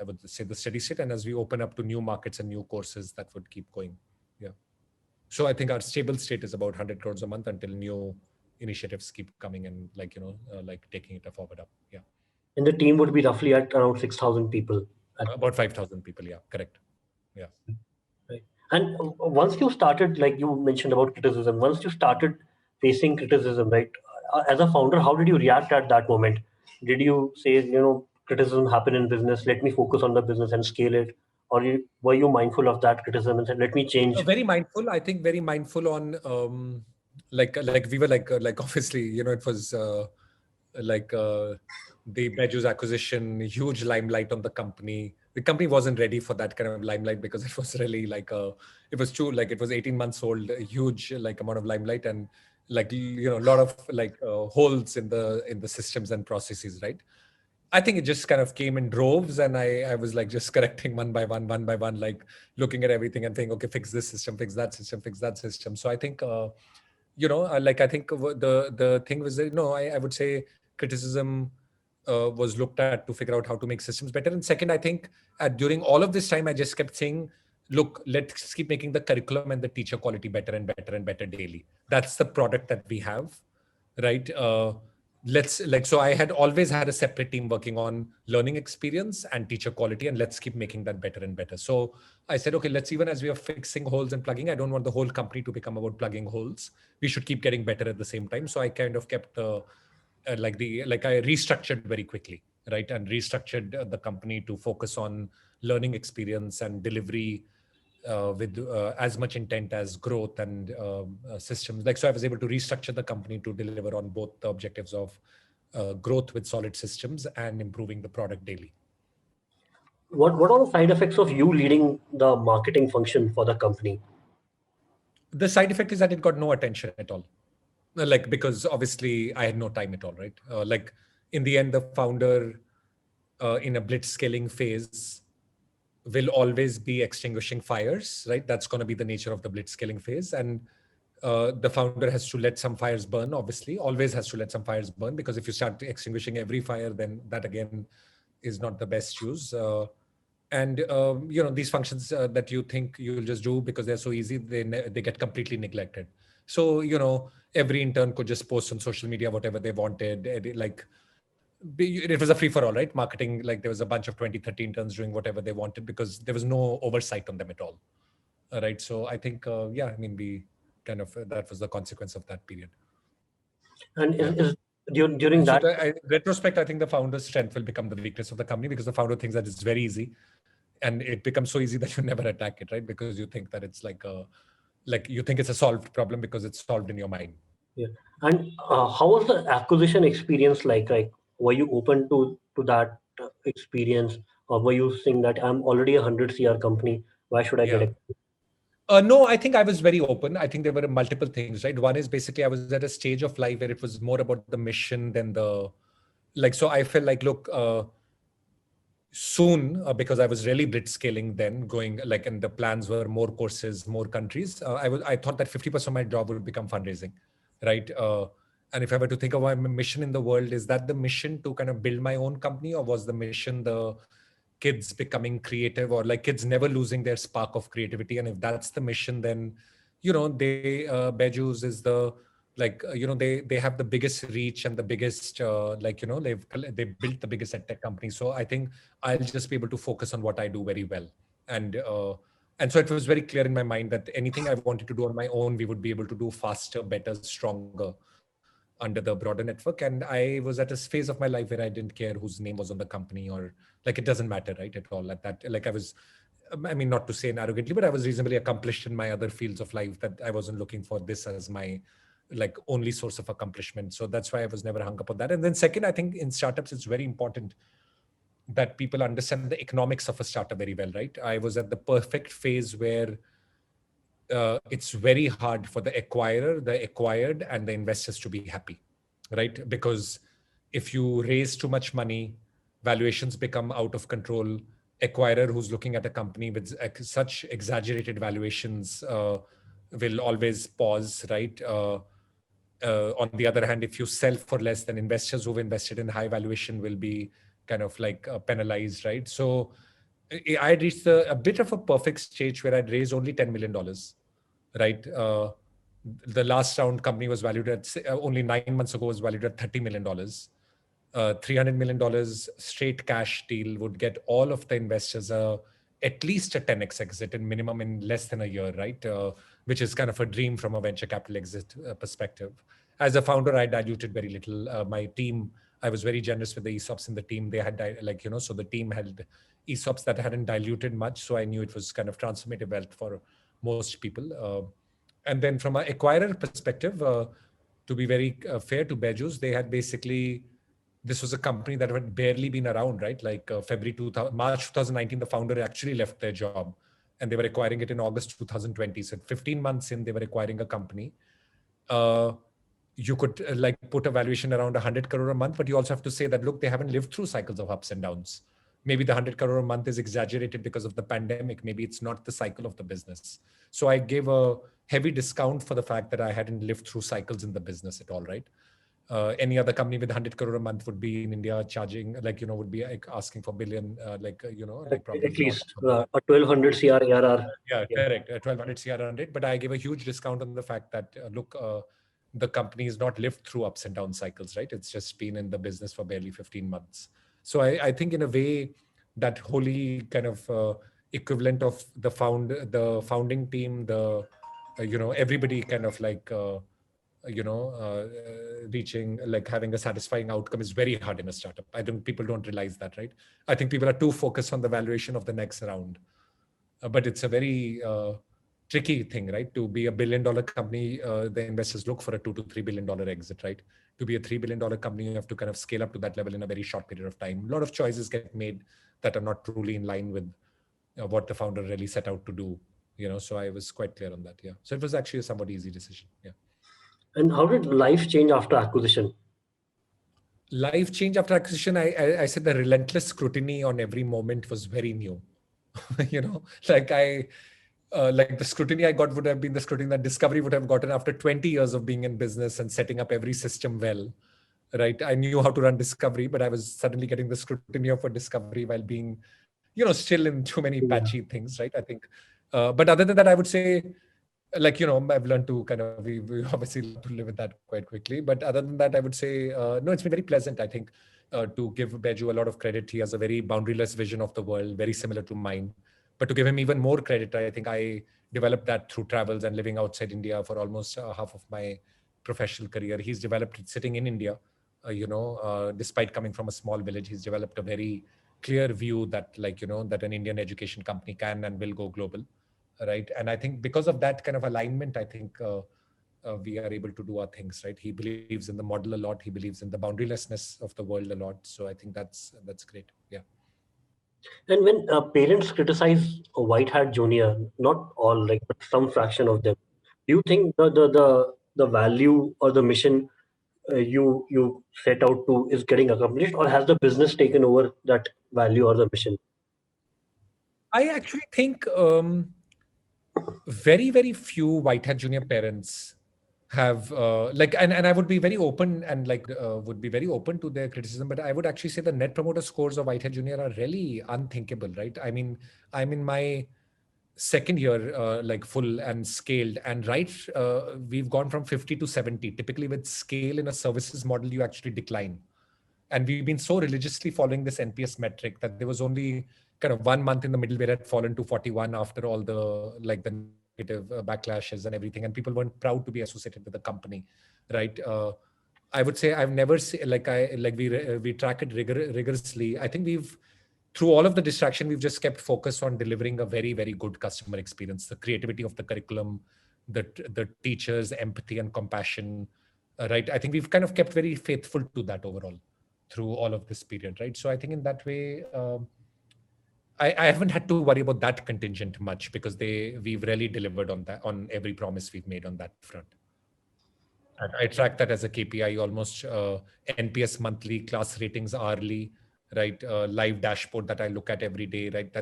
would say the steady state. And as we open up to new markets and new courses, that would keep going. Yeah. So I think our stable state is about 100 crores a month until new initiatives keep coming and taking it forward up. Yeah. And the team would be roughly at around 6,000 people. About 5,000 people. Yeah, correct. Yeah. Right. And once you started, like you mentioned about criticism, once you started facing criticism, right? As a founder, how did you react at that moment? Did you say, criticism happen in business, let me focus on the business and scale it? Or were you mindful of that criticism and said, let me change? Very mindful. I think very mindful on we were obviously, it was the Byju's acquisition, huge limelight on the company. The company wasn't ready for that kind of limelight because it was really it was 18 months old, a huge amount of limelight and a lot of holes in the systems and processes, right? I think it just kind of came in droves, and I was just correcting one by one, looking at everything and saying, okay, fix this system, fix that system, fix that system. So I think, I think the thing was that, I would say criticism was looked at to figure out how to make systems better. And second, I think during all of this time, I just kept saying, look, let's keep making the curriculum and the teacher quality better and better and better daily. That's the product that we have, right? So I had always had a separate team working on learning experience and teacher quality, and let's keep making that better and better. So I said, okay, even as we are fixing holes and plugging, I don't want the whole company to become about plugging holes. We should keep getting better at the same time. So I kind of kept I restructured very quickly, right? And restructured the company to focus on learning experience and delivery with as much intent as growth and systems. So I was able to restructure the company to deliver on both the objectives of growth with solid systems and improving the product daily. What are the side effects of you leading the marketing function for the company? The side effect is that it got no attention at all. Because obviously I had no time at all, right? In the end, the founder in a blitzscaling phase will always be extinguishing fires, right? That's going to be the nature of the blitzscaling phase. And the founder has to let some fires burn, obviously, always has to let some fires burn, because if you start extinguishing every fire, then that again is not the best use. These functions that you think you'll just do because they're so easy, they get completely neglected. So, every intern could just post on social media whatever they wanted. It was a free for all, right? Marketing, there was a bunch of 20, 30 interns doing whatever they wanted because there was no oversight on them at all. Right. So I think, we kind of, that was the consequence of that period. And during that retrospect, I think the founder's strength will become the weakness of the company, because the founder thinks that it's very easy, and it becomes so easy that you never attack it, right? Because you think that it's you think it's a solved problem because it's solved in your mind. Yeah. And how was the acquisition experience like? were you open to that experience, or were you saying that I'm already a 100 CR company, why should I get Yeah. it? No, I think I was very open. I think there were multiple things, right? One is basically I was at a stage of life where it was more about the mission than the like. So I felt like, look, soon because I was really blitzscaling then, going like, and the plans were more courses, more countries. I thought that 50% of my job would become fundraising, right? And if I were to think of my mission in the world, is that the mission to kind of build my own company, or was the mission the kids becoming creative, or like kids never losing their spark of creativity? And if that's the mission, then they Beju's is the they have the biggest reach and the biggest they built the biggest edtech company. So I think I'll just be able to focus on what I do very well. And uh, and so it was very clear in my mind that anything I wanted to do on my own, we would be able to do faster, better, stronger under the broader network. And I was at a phase of my life where I didn't care whose name was on the company, or like it doesn't matter, right, at all. At that, like I mean, not to say arrogantly, but I was reasonably accomplished in my other fields of life, that I wasn't looking for this as my like only source of accomplishment. So that's why I was never hung up on that. And then second, I think in startups, it's very important that people understand the economics of a startup very well, right? I was at the perfect phase where it's very hard for the acquirer, the acquired, and the investors to be happy, right? Because if you raise too much money, valuations become out of control. Acquirer who's looking at a company with such exaggerated valuations will always pause, right? On the other hand, if you sell for less, then investors who've invested in high valuation will be kind of like penalized, right? So I had reached a bit of a perfect stage where I'd raised only $10 million, right? The last round company was valued at only 9 months ago was valued at $30 million. $300 million straight cash deal would get all of the investors at least a 10x exit in minimum in less than a year, right? Which is kind of a dream from a venture capital exit perspective. As a founder, I diluted very little. My team, I was very generous with the ESOPs in the team. They had so the team held ESOPs that hadn't diluted much. So I knew it was kind of transformative wealth for most people. And then from an acquirer perspective, to be very fair to Beju's, they had basically, this was a company that had barely been around, right? Like March 2019, the founder actually left their job, and they were acquiring it in August 2020. So 15 months in, they were acquiring a company. Uh, you could like put a valuation around 100 crore a month, but you also have to say that, look, they haven't lived through cycles of ups and downs. Maybe the 100 crore a month is exaggerated because of the pandemic. Maybe it's not the cycle of the business. So I gave a heavy discount for the fact that I hadn't lived through cycles in the business at all, right? Any other company with 100 crore a month would be in India charging would be like asking for billion, probably At north least of that. a 1200 CR ARR. Yeah, Yeah. correct. 1200 CR run rate. But I gave a huge discount on the fact that, look, the company has not lived through ups and down cycles, right? It's just been in the business for barely 15 months. So I think in a way that wholly kind of equivalent of the founding team, everybody kind of reaching, like having a satisfying outcome is very hard in a startup. I think people don't realize that, right? I think people are too focused on the valuation of the next round. But it's a very tricky thing, right? To be a $1 billion company, the investors look for a $2 to $3 billion exit, right? To be a $3 billion company, you have to kind of scale up to that level in a very short period of time. A lot of choices get made that are not truly in line with what the founder really set out to do. So I was quite clear on that. Yeah. So it was actually a somewhat easy decision. Yeah. And how did life change after acquisition? Life change after acquisition, I said the relentless scrutiny on every moment was very new. you know, like like the scrutiny I got would have been the scrutiny that Discovery would have gotten after 20 years of being in business and setting up every system well, right? I knew how to run Discovery, but I was suddenly getting the scrutiny of a Discovery while being, still in too many patchy Yeah. things, right? I think, but other than that, I would say, I've learned to kind of, we obviously learn to live with that quite quickly. But other than that, I would say, no, it's been very pleasant, I think, to give Beju a lot of credit. He has a very boundaryless vision of the world, very similar to mine. But to give him even more credit, I think I developed that through travels and living outside India for almost half of my professional career. He's developed it sitting in India, despite coming from a small village. He's developed a very clear view that, that an Indian education company can and will go global, right? And I think because of that kind of alignment, I think we are able to do our things, right? He believes in the model a lot. He believes in the boundarylessness of the world a lot. So I think that's great. Yeah. And when parents criticize WhiteHat Jr., not all, like but some fraction of them, do you think the value or the mission you set out to is getting accomplished, or has the business taken over that value or the mission? I actually think very few Whitehead Junior parents have and I would be very open and would be very open to their criticism, but I would actually say the net promoter scores of Whitehead Junior are really unthinkable, right? I mean, I'm in my second year, like full and scaled, and we've gone from 50 to 70. Typically with scale in a services model, you actually decline. And we've been so religiously following this NPS metric that there was only kind of 1 month in the middle where it had fallen to 41 after all the negative backlashes and everything, and people weren't proud to be associated with the company, right? I would say I've never seen we track it rigorously. I think we've through all of the distraction, we've just kept focus on delivering a very good customer experience, the creativity of the curriculum, the teachers, empathy and compassion, right? I think we've kind of kept very faithful to that overall through all of this period, right? So I think in that way, I haven't had to worry about that contingent much because we've really delivered on that, on every promise we've made on that front. And I track that as a KPI, almost NPS monthly, class ratings hourly, right? Live dashboard that I look at every day, right?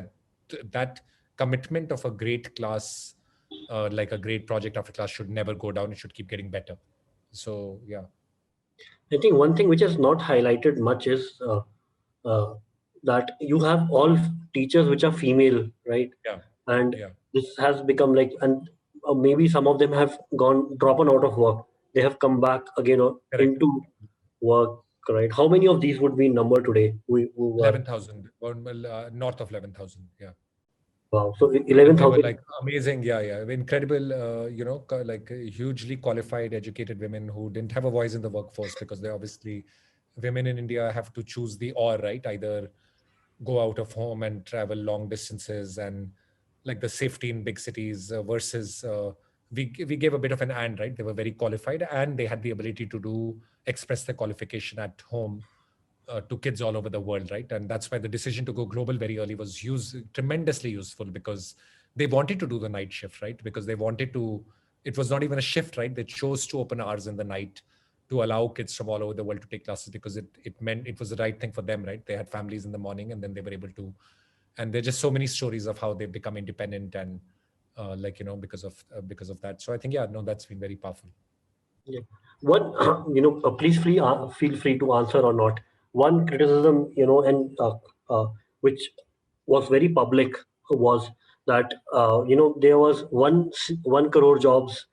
That commitment of a great class, like a great project after class, should never go down. It should keep getting better. So yeah. I think one thing which is not highlighted much is uh, that you have all teachers which are female, right? Yeah. And Yeah. this has become like, and maybe some of them have gone dropped out of work. They have come back again Correct. into work, right? How many of these would be in number today? Who are 11,000, well, north of 11,000. Yeah. wow? So And they were 11,000. like amazing. Yeah. Yeah. Incredible, hugely qualified, educated women who didn't have a voice in the workforce because they obviously, women in India have to choose the or, right? Either go out of home and travel long distances and like the safety in big cities versus we gave a bit of an and, right? They were very qualified and they had the ability to express their qualification at home to kids all over the world, right? And that's why the decision to go global very early was tremendously useful because they wanted to do the night shift, right? Because they wanted to, it was not even a shift, right? They chose to open hours in the night to allow kids from all over the world to take classes because it meant it was the right thing for them, right? They had families in the morning and then they were able to, and there are just so many stories of how they've become independent and because of that. So I think, yeah, no, that's been very powerful. Yeah. One, please feel free to answer or not. One criticism, and which was very public was that there was 1 crore jobs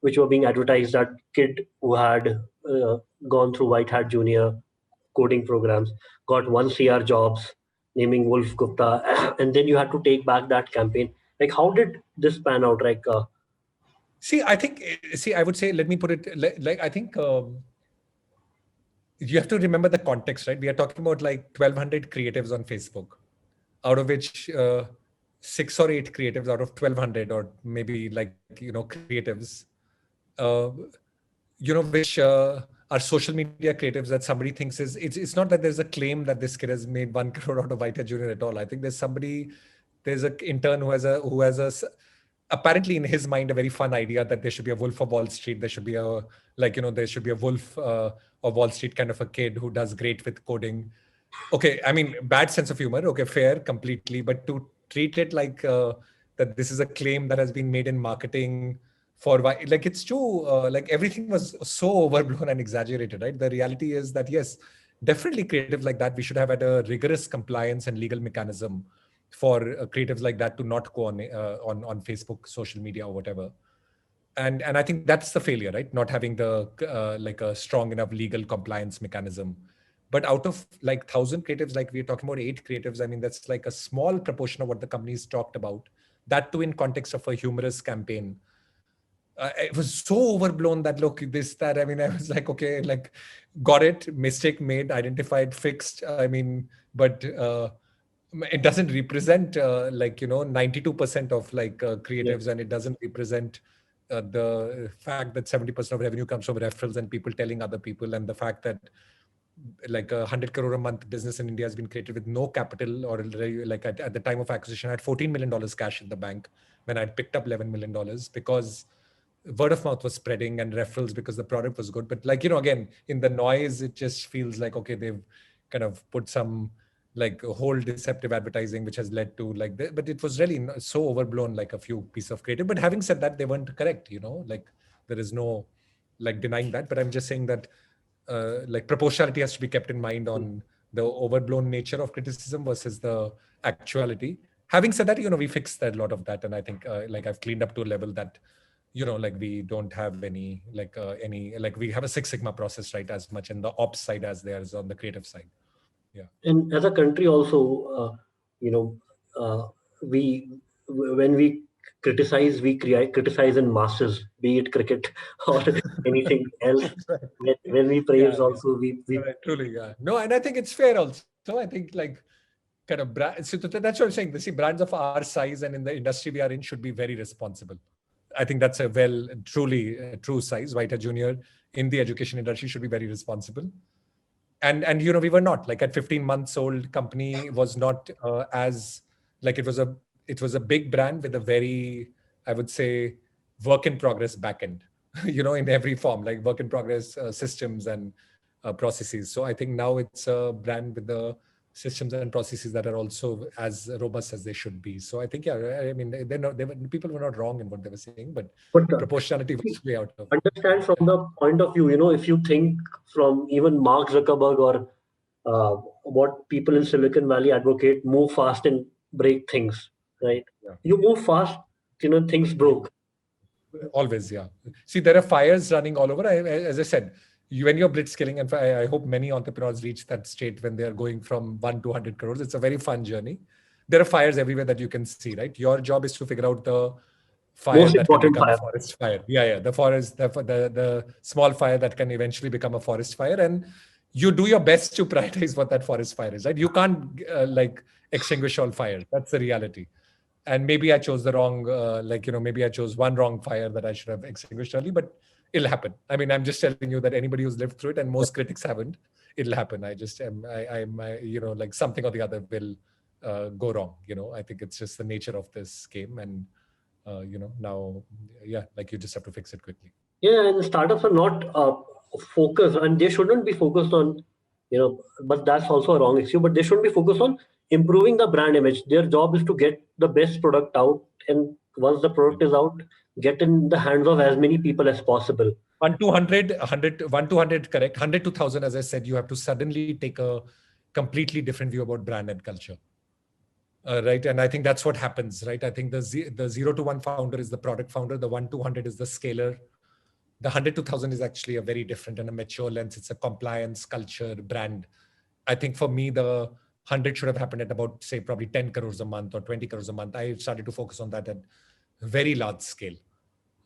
which were being advertised, that kid who had gone through White Hat Junior coding programs got 1 CR jobs, naming Wolf Gupta, and then you had to take back that campaign. Like, how did this pan out? Like, I would say, let me put it like I think you have to remember the context, right? We are talking about like 1,200 creatives on Facebook, out of which 6 or 8 creatives out of 1,200, or maybe creatives, uh, which are social media creatives that somebody thinks it's not that there's a claim that this kid has made 1 crore out of WhiteHat Junior at all. I think there's an intern who has apparently in his mind a very fun idea that there should be a Wolf of Wall Street. There should be there should be a Wolf of Wall Street kind of a kid who does great with coding. Okay, I mean, bad sense of humor. Okay, fair, completely. But to treat it like that this is a claim that has been made in marketing like it's too everything was so overblown and exaggerated, right? The reality is that yes, definitely creatives like that, we should have had a rigorous compliance and legal mechanism for creatives like that to not go on Facebook, social media, or whatever. And I think that's the failure, right? Not having the a strong enough legal compliance mechanism. But out of like 1,000 creatives, like we're talking about 8 creatives, I mean, that's like a small proportion of what the company's talked about. That too in context of a humorous campaign. It was so overblown that look, this, that, I mean, I was like, okay, like got it, mistake made, identified, fixed. I mean, but it doesn't represent 92% of yeah. creatives, and it doesn't represent the fact that 70% of revenue comes from referrals and people telling other people, and the fact that like 100 crore a month business in India has been created with no capital, or like at the time of acquisition, I had $14 million cash in the bank when I'd picked up $11 million, because word of mouth was spreading and referrals because the product was good. But like, again, in the noise, it just feels like, okay, they've kind of put some like a whole deceptive advertising, which has led to like but it was really so overblown, like a few pieces of creative. But having said that, they weren't correct, like there is no like denying that. But I'm just saying that like proportionality has to be kept in mind on the overblown nature of criticism versus the actuality. Having said that, we fixed a lot of that, and I think like I've cleaned up to a level that like we don't have any like we have a Six Sigma process, right, as much in the ops side as there is on the creative side. Yeah. And as a country also, you know, we when we criticize, we criticize in masses, be it cricket or anything else. When we praise, Yeah, also we right, truly, yeah. No, and I think it's fair also. I think like kind of so that's what I'm saying. See, brands of our size and in the industry we are in should be very responsible. I think that's a truly true size. WhiteHat Jr. in the education industry should be very responsible. And we were not. Like at 15 months old, company was not as like it was a big brand with a very, I would say, work in progress backend, in every form, like work in progress systems and processes. So I think now it's a brand with the systems and processes that are also as robust as they should be. So I think, yeah, I mean, people were not wrong in what they were saying, but but proportionality was way out of. understand from the point of view, if you think from even Mark Zuckerberg or what people in Silicon Valley advocate, move fast and break things, right? Yeah. You move fast, things broke. Always, yeah. See, there are fires running all over. As I said, when you're blitzscaling, and I hope many entrepreneurs reach that state when they are going from 1 to 100 crores. It's a very fun journey. There are fires everywhere that you can see, right? Your job is to figure out the fire Most that can important become a fire. forest fire. Yeah. The forest, the small fire that can eventually become a forest fire. And you do your best to prioritize what that forest fire is, right? You can't like extinguish all fires. That's the reality. And maybe I chose the wrong, maybe I chose one wrong fire that I should have extinguished early, but it'll happen. I mean, I'm just telling you that anybody who's lived through it, and most critics haven't, it'll happen. I just am, like something or the other will go wrong. I think it's just the nature of this game. And, now, yeah, like you just have to fix it quickly. Yeah, and startups are not focused, and they shouldn't be focused on, but that's also a wrong issue. But they shouldn't be focused on improving the brand image. Their job is to get the best product out, and once the product is out, get in the hands of as many people as possible. 1 to 100, correct. 100 to 1,000, as I said, you have to suddenly take a completely different view about brand and culture. Right. And I think that's what happens, right? I think the 0 to 1 founder is the product founder. The 1 to 100 is the scaler. The 100 to 1,000 is actually a very different and a mature lens. It's a compliance, culture, brand. I think for me, the 100 should have happened at about, say, probably 10 crores a month or 20 crores a month. I started to focus on that at very large scale.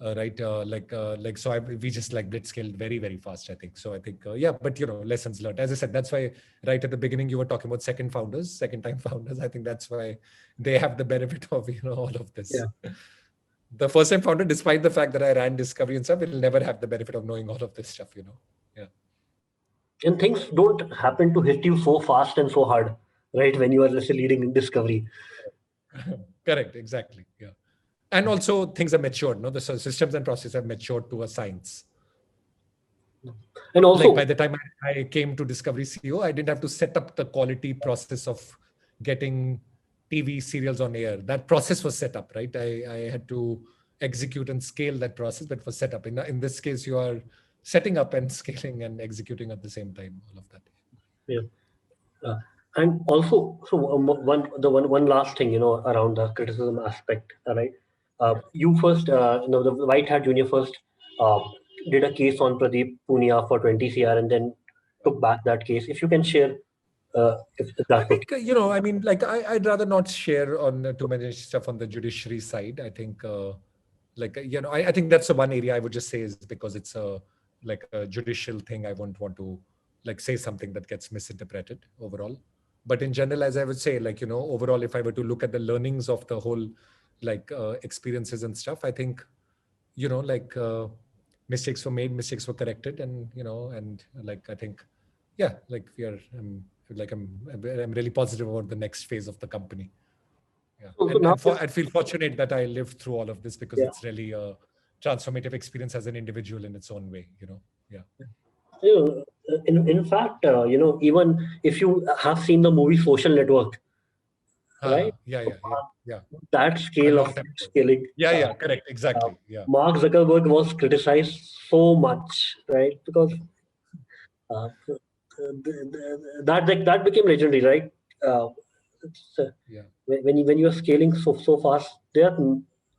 Right. So we just like blitzscaled very, very fast, I think. So I think, yeah, but lessons learned. As I said, that's why right at the beginning, you were talking about second time founders. I think that's why they have the benefit of, all of this. Yeah. The first time founder, despite the fact that I ran discovery and stuff, will never have the benefit of knowing all of this stuff, Yeah. And things don't happen to hit you so fast and so hard, right? When you are just leading in discovery. Correct. Exactly. Yeah. And also things are matured. No, the systems and processes have matured to a science. And also, like by the time I came to Discovery CEO, I didn't have to set up the quality process of getting TV serials on air. That process was set up, right? I had to execute and scale that process, but was set up. In this case, you are setting up and scaling and executing at the same time, all of that. yeah. And also, so one last thing, around the criticism aspect, right? You first, the WhiteHat Jr. first uh, did a case on Pradeep Punia for 20 CR and then took back that case. If you can share, if I that's okay. think, I mean, like I'd rather not share on too many stuff on the judiciary side. I think, I think that's the one area I would just say is because it's like a judicial thing. I won't want to like say something that gets misinterpreted overall. But in general, as I would say, like, overall, if I were to look at the learnings of the whole like experiences and stuff, I think, like mistakes were made, mistakes were corrected, and and like I think, yeah, like I'm really positive about the next phase of the company. Yeah, So and now, I feel fortunate that I lived through all of this because yeah, it's really a transformative experience as an individual in its own way. Yeah. in fact, even if you have seen the movie Social Network, right? Yeah. That A scale of long time ago. scaling. Yeah, correct, Uh, exactly. Yeah. Mark Zuckerberg was criticized so much, right? Because that became legendary, right? Uh, it's, Yeah. when you are scaling so fast, there are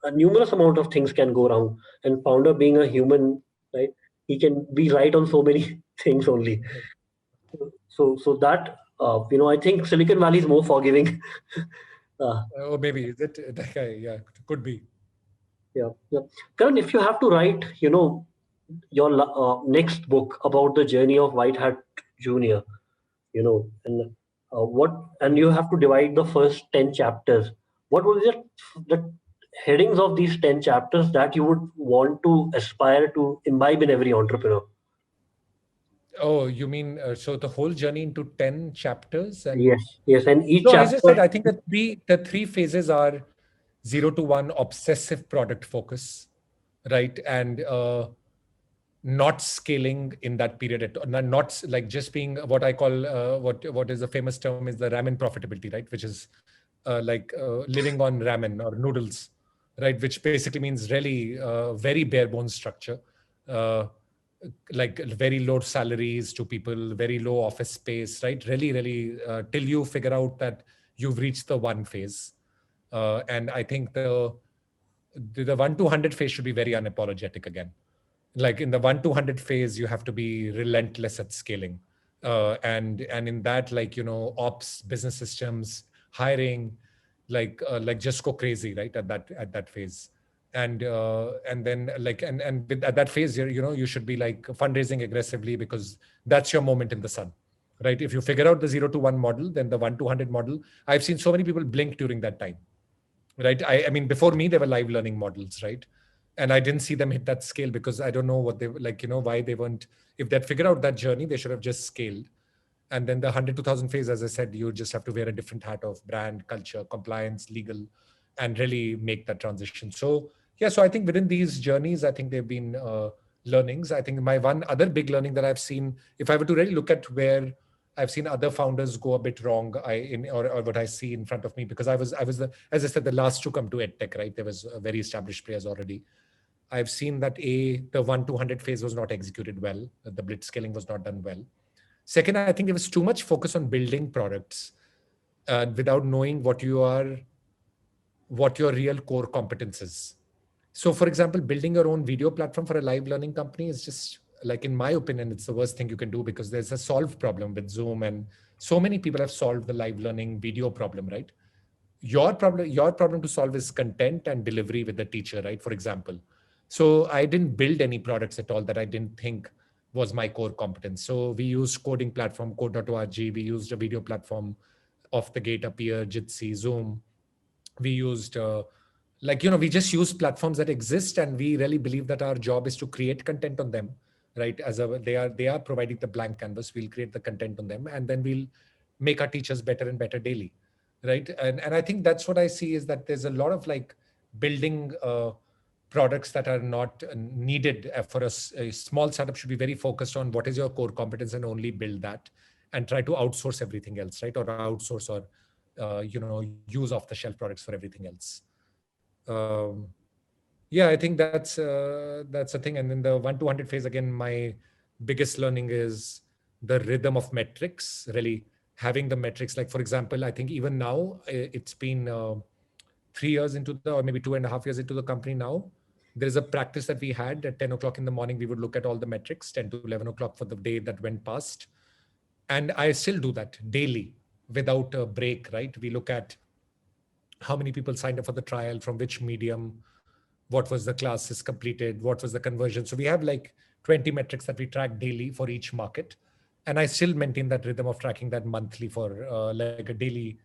a numerous amount of things can go wrong. And founder being a human, right? He can be right on so many things only. So that I think Silicon Valley is more forgiving. uh, Or maybe is it that guy? Yeah, could be. yeah, yeah. Karan, if you have to write, your next book about the journey of WhiteHat Jr., and what, and you have to divide the first 10 chapters. What would be the headings of these 10 chapters that you would want to aspire to imbibe in every entrepreneur? Oh, you mean so the whole journey into 10 chapters? And Yes, yes, and each no, as I chapter. said, I think that the three phases are 0 to 1 obsessive product focus, right? And not scaling in that period at all. Not like just being what I call what is the famous term is the ramen profitability, right? Which is living on ramen or noodles, right? Which basically means really very bare bones structure, uh, like very low salaries to people, very low office space, right? Really, till you figure out that you've reached the one phase. And I think the 1 to 100 phase should be very unapologetic again. Like in the 1 to 100 phase, you have to be relentless at scaling, and in that, like ops, business systems, hiring, like just go crazy, right, at that phase. And then like at that phase, you should be like fundraising aggressively because that's your moment in the sun, right? If you figure out the 0 to 1 model, then the 1 to 100 model. I've seen so many people blink during that time, right? I mean, before me, there were live learning models, right? And I didn't see them hit that scale because I don't know what they like, why they weren't. If they'd figured out that journey, they should have just scaled. And then the 100 to 1,000 phase, as I said, you just have to wear a different hat of brand, culture, compliance, legal, and really make that transition. So yeah, so I think within these journeys, I think they've been learnings. I think my one other big learning that I've seen, if I were to really look at where I've seen other founders go a bit wrong, or what I see in front of me, because I was the, as I said, the last to come to Edtech, right? There was very established players already. I've seen that the 1 to 100 phase was not executed well. The blitzscaling was not done well. Second, I think there was too much focus on building products without knowing what your real core competence is. So, for example, building your own video platform for a live learning company is just like, in my opinion, it's the worst thing you can do because there's a solved problem with Zoom, and so many people have solved the live learning video problem, right? Your problem to solve is content and delivery with the teacher, right? For example. So I didn't build any products at all that I didn't think was my core competence. So we used coding platform code.org, we used a video platform off the gate, Appear, Jitsi, Zoom. We used we just use platforms that exist, and we really believe that our job is to create content on them, right? They are providing the blank canvas, we'll create the content on them, and then we'll make our teachers better and better daily, right? And I think that's what I see, is that there's a lot of like building products that are not needed for us. A small startup should be very focused on what is your core competence and only build that, and try to outsource everything else, right? Or outsource, or use off the shelf products for everything else. um, yeah, I think that's a thing. And then the 1 to 100 phase, again, my biggest learning is the rhythm of metrics, really having the metrics. Like, for example, I think even now, it's been 3 years into the, or maybe 2.5 years into the company now. There is a practice that we had at 10 o'clock in the morning. We would look at all the metrics, 10 to 11 o'clock for the day that went past. And I still do that daily without a break, right? We look at how many people signed up for the trial, from which medium, what was the classes completed, what was the conversion. So we have like 20 metrics that we track daily for each market. And I still maintain that rhythm of tracking that monthly for like a daily.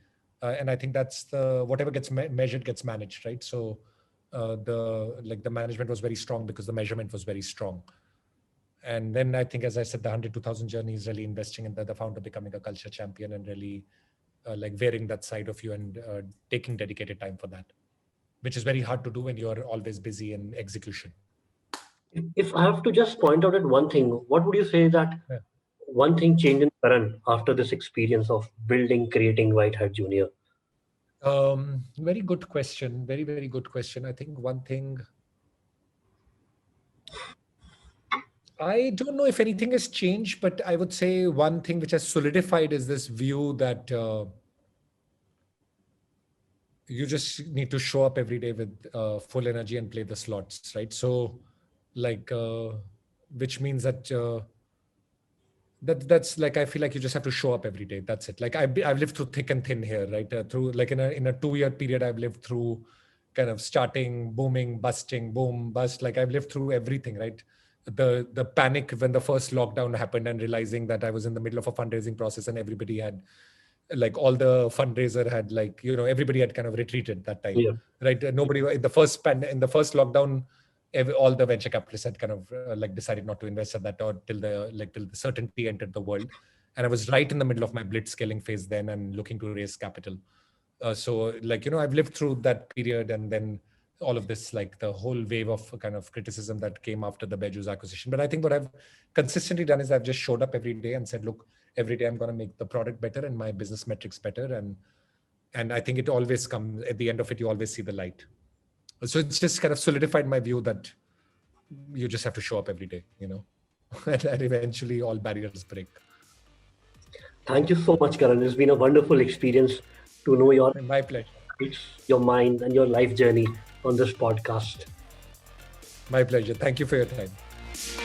And I think that's the, whatever gets measured gets managed, right? So the management was very strong because the measurement was very strong. And then I think, as I said, the 100-2000 journey is really investing in the founder becoming a culture champion and really like wearing that side of you and taking dedicated time for that, which is very hard to do when you're always busy in execution. If I have to just point out at one thing, what would you say that one thing changed in Karan after this experience of building, creating WhiteHat Jr.? Very good question. Very, very good question. I think one thing, I don't know if anything has changed, but I would say one thing which has solidified is this view that you just need to show up every day with full energy and play the slots, right? So, like, which means that that's like, I feel like you just have to show up every day. That's it. Like I've lived through thick and thin here, right? Through like in a 2-year period, I've lived through kind of starting, booming, busting, boom, bust. Like I've lived through everything, right? The panic when the first lockdown happened and realizing that I was in the middle of a fundraising process and everybody had like all the fundraiser had like, you know, everybody had kind of retreated that time, right? Nobody in the first lockdown, all the venture capitalists had kind of like decided not to invest at that or till the certainty entered the world. And I was right in the middle of my blitzscaling phase then and looking to raise capital. So like, you know, I've lived through that period and then all of this, like the whole wave of kind of criticism that came after the Byju's acquisition. But I think what I've consistently done is I've just showed up every day and said, look, every day I'm going to make the product better and my business metrics better. And I think it always comes at the end of it, you always see the light. So it's just kind of solidified my view that you just have to show up every day, you know, and eventually all barriers break. Thank you so much, Karan. It's been a wonderful experience to know My pleasure. Your mind and your life journey on this podcast. My pleasure. Thank you for your time.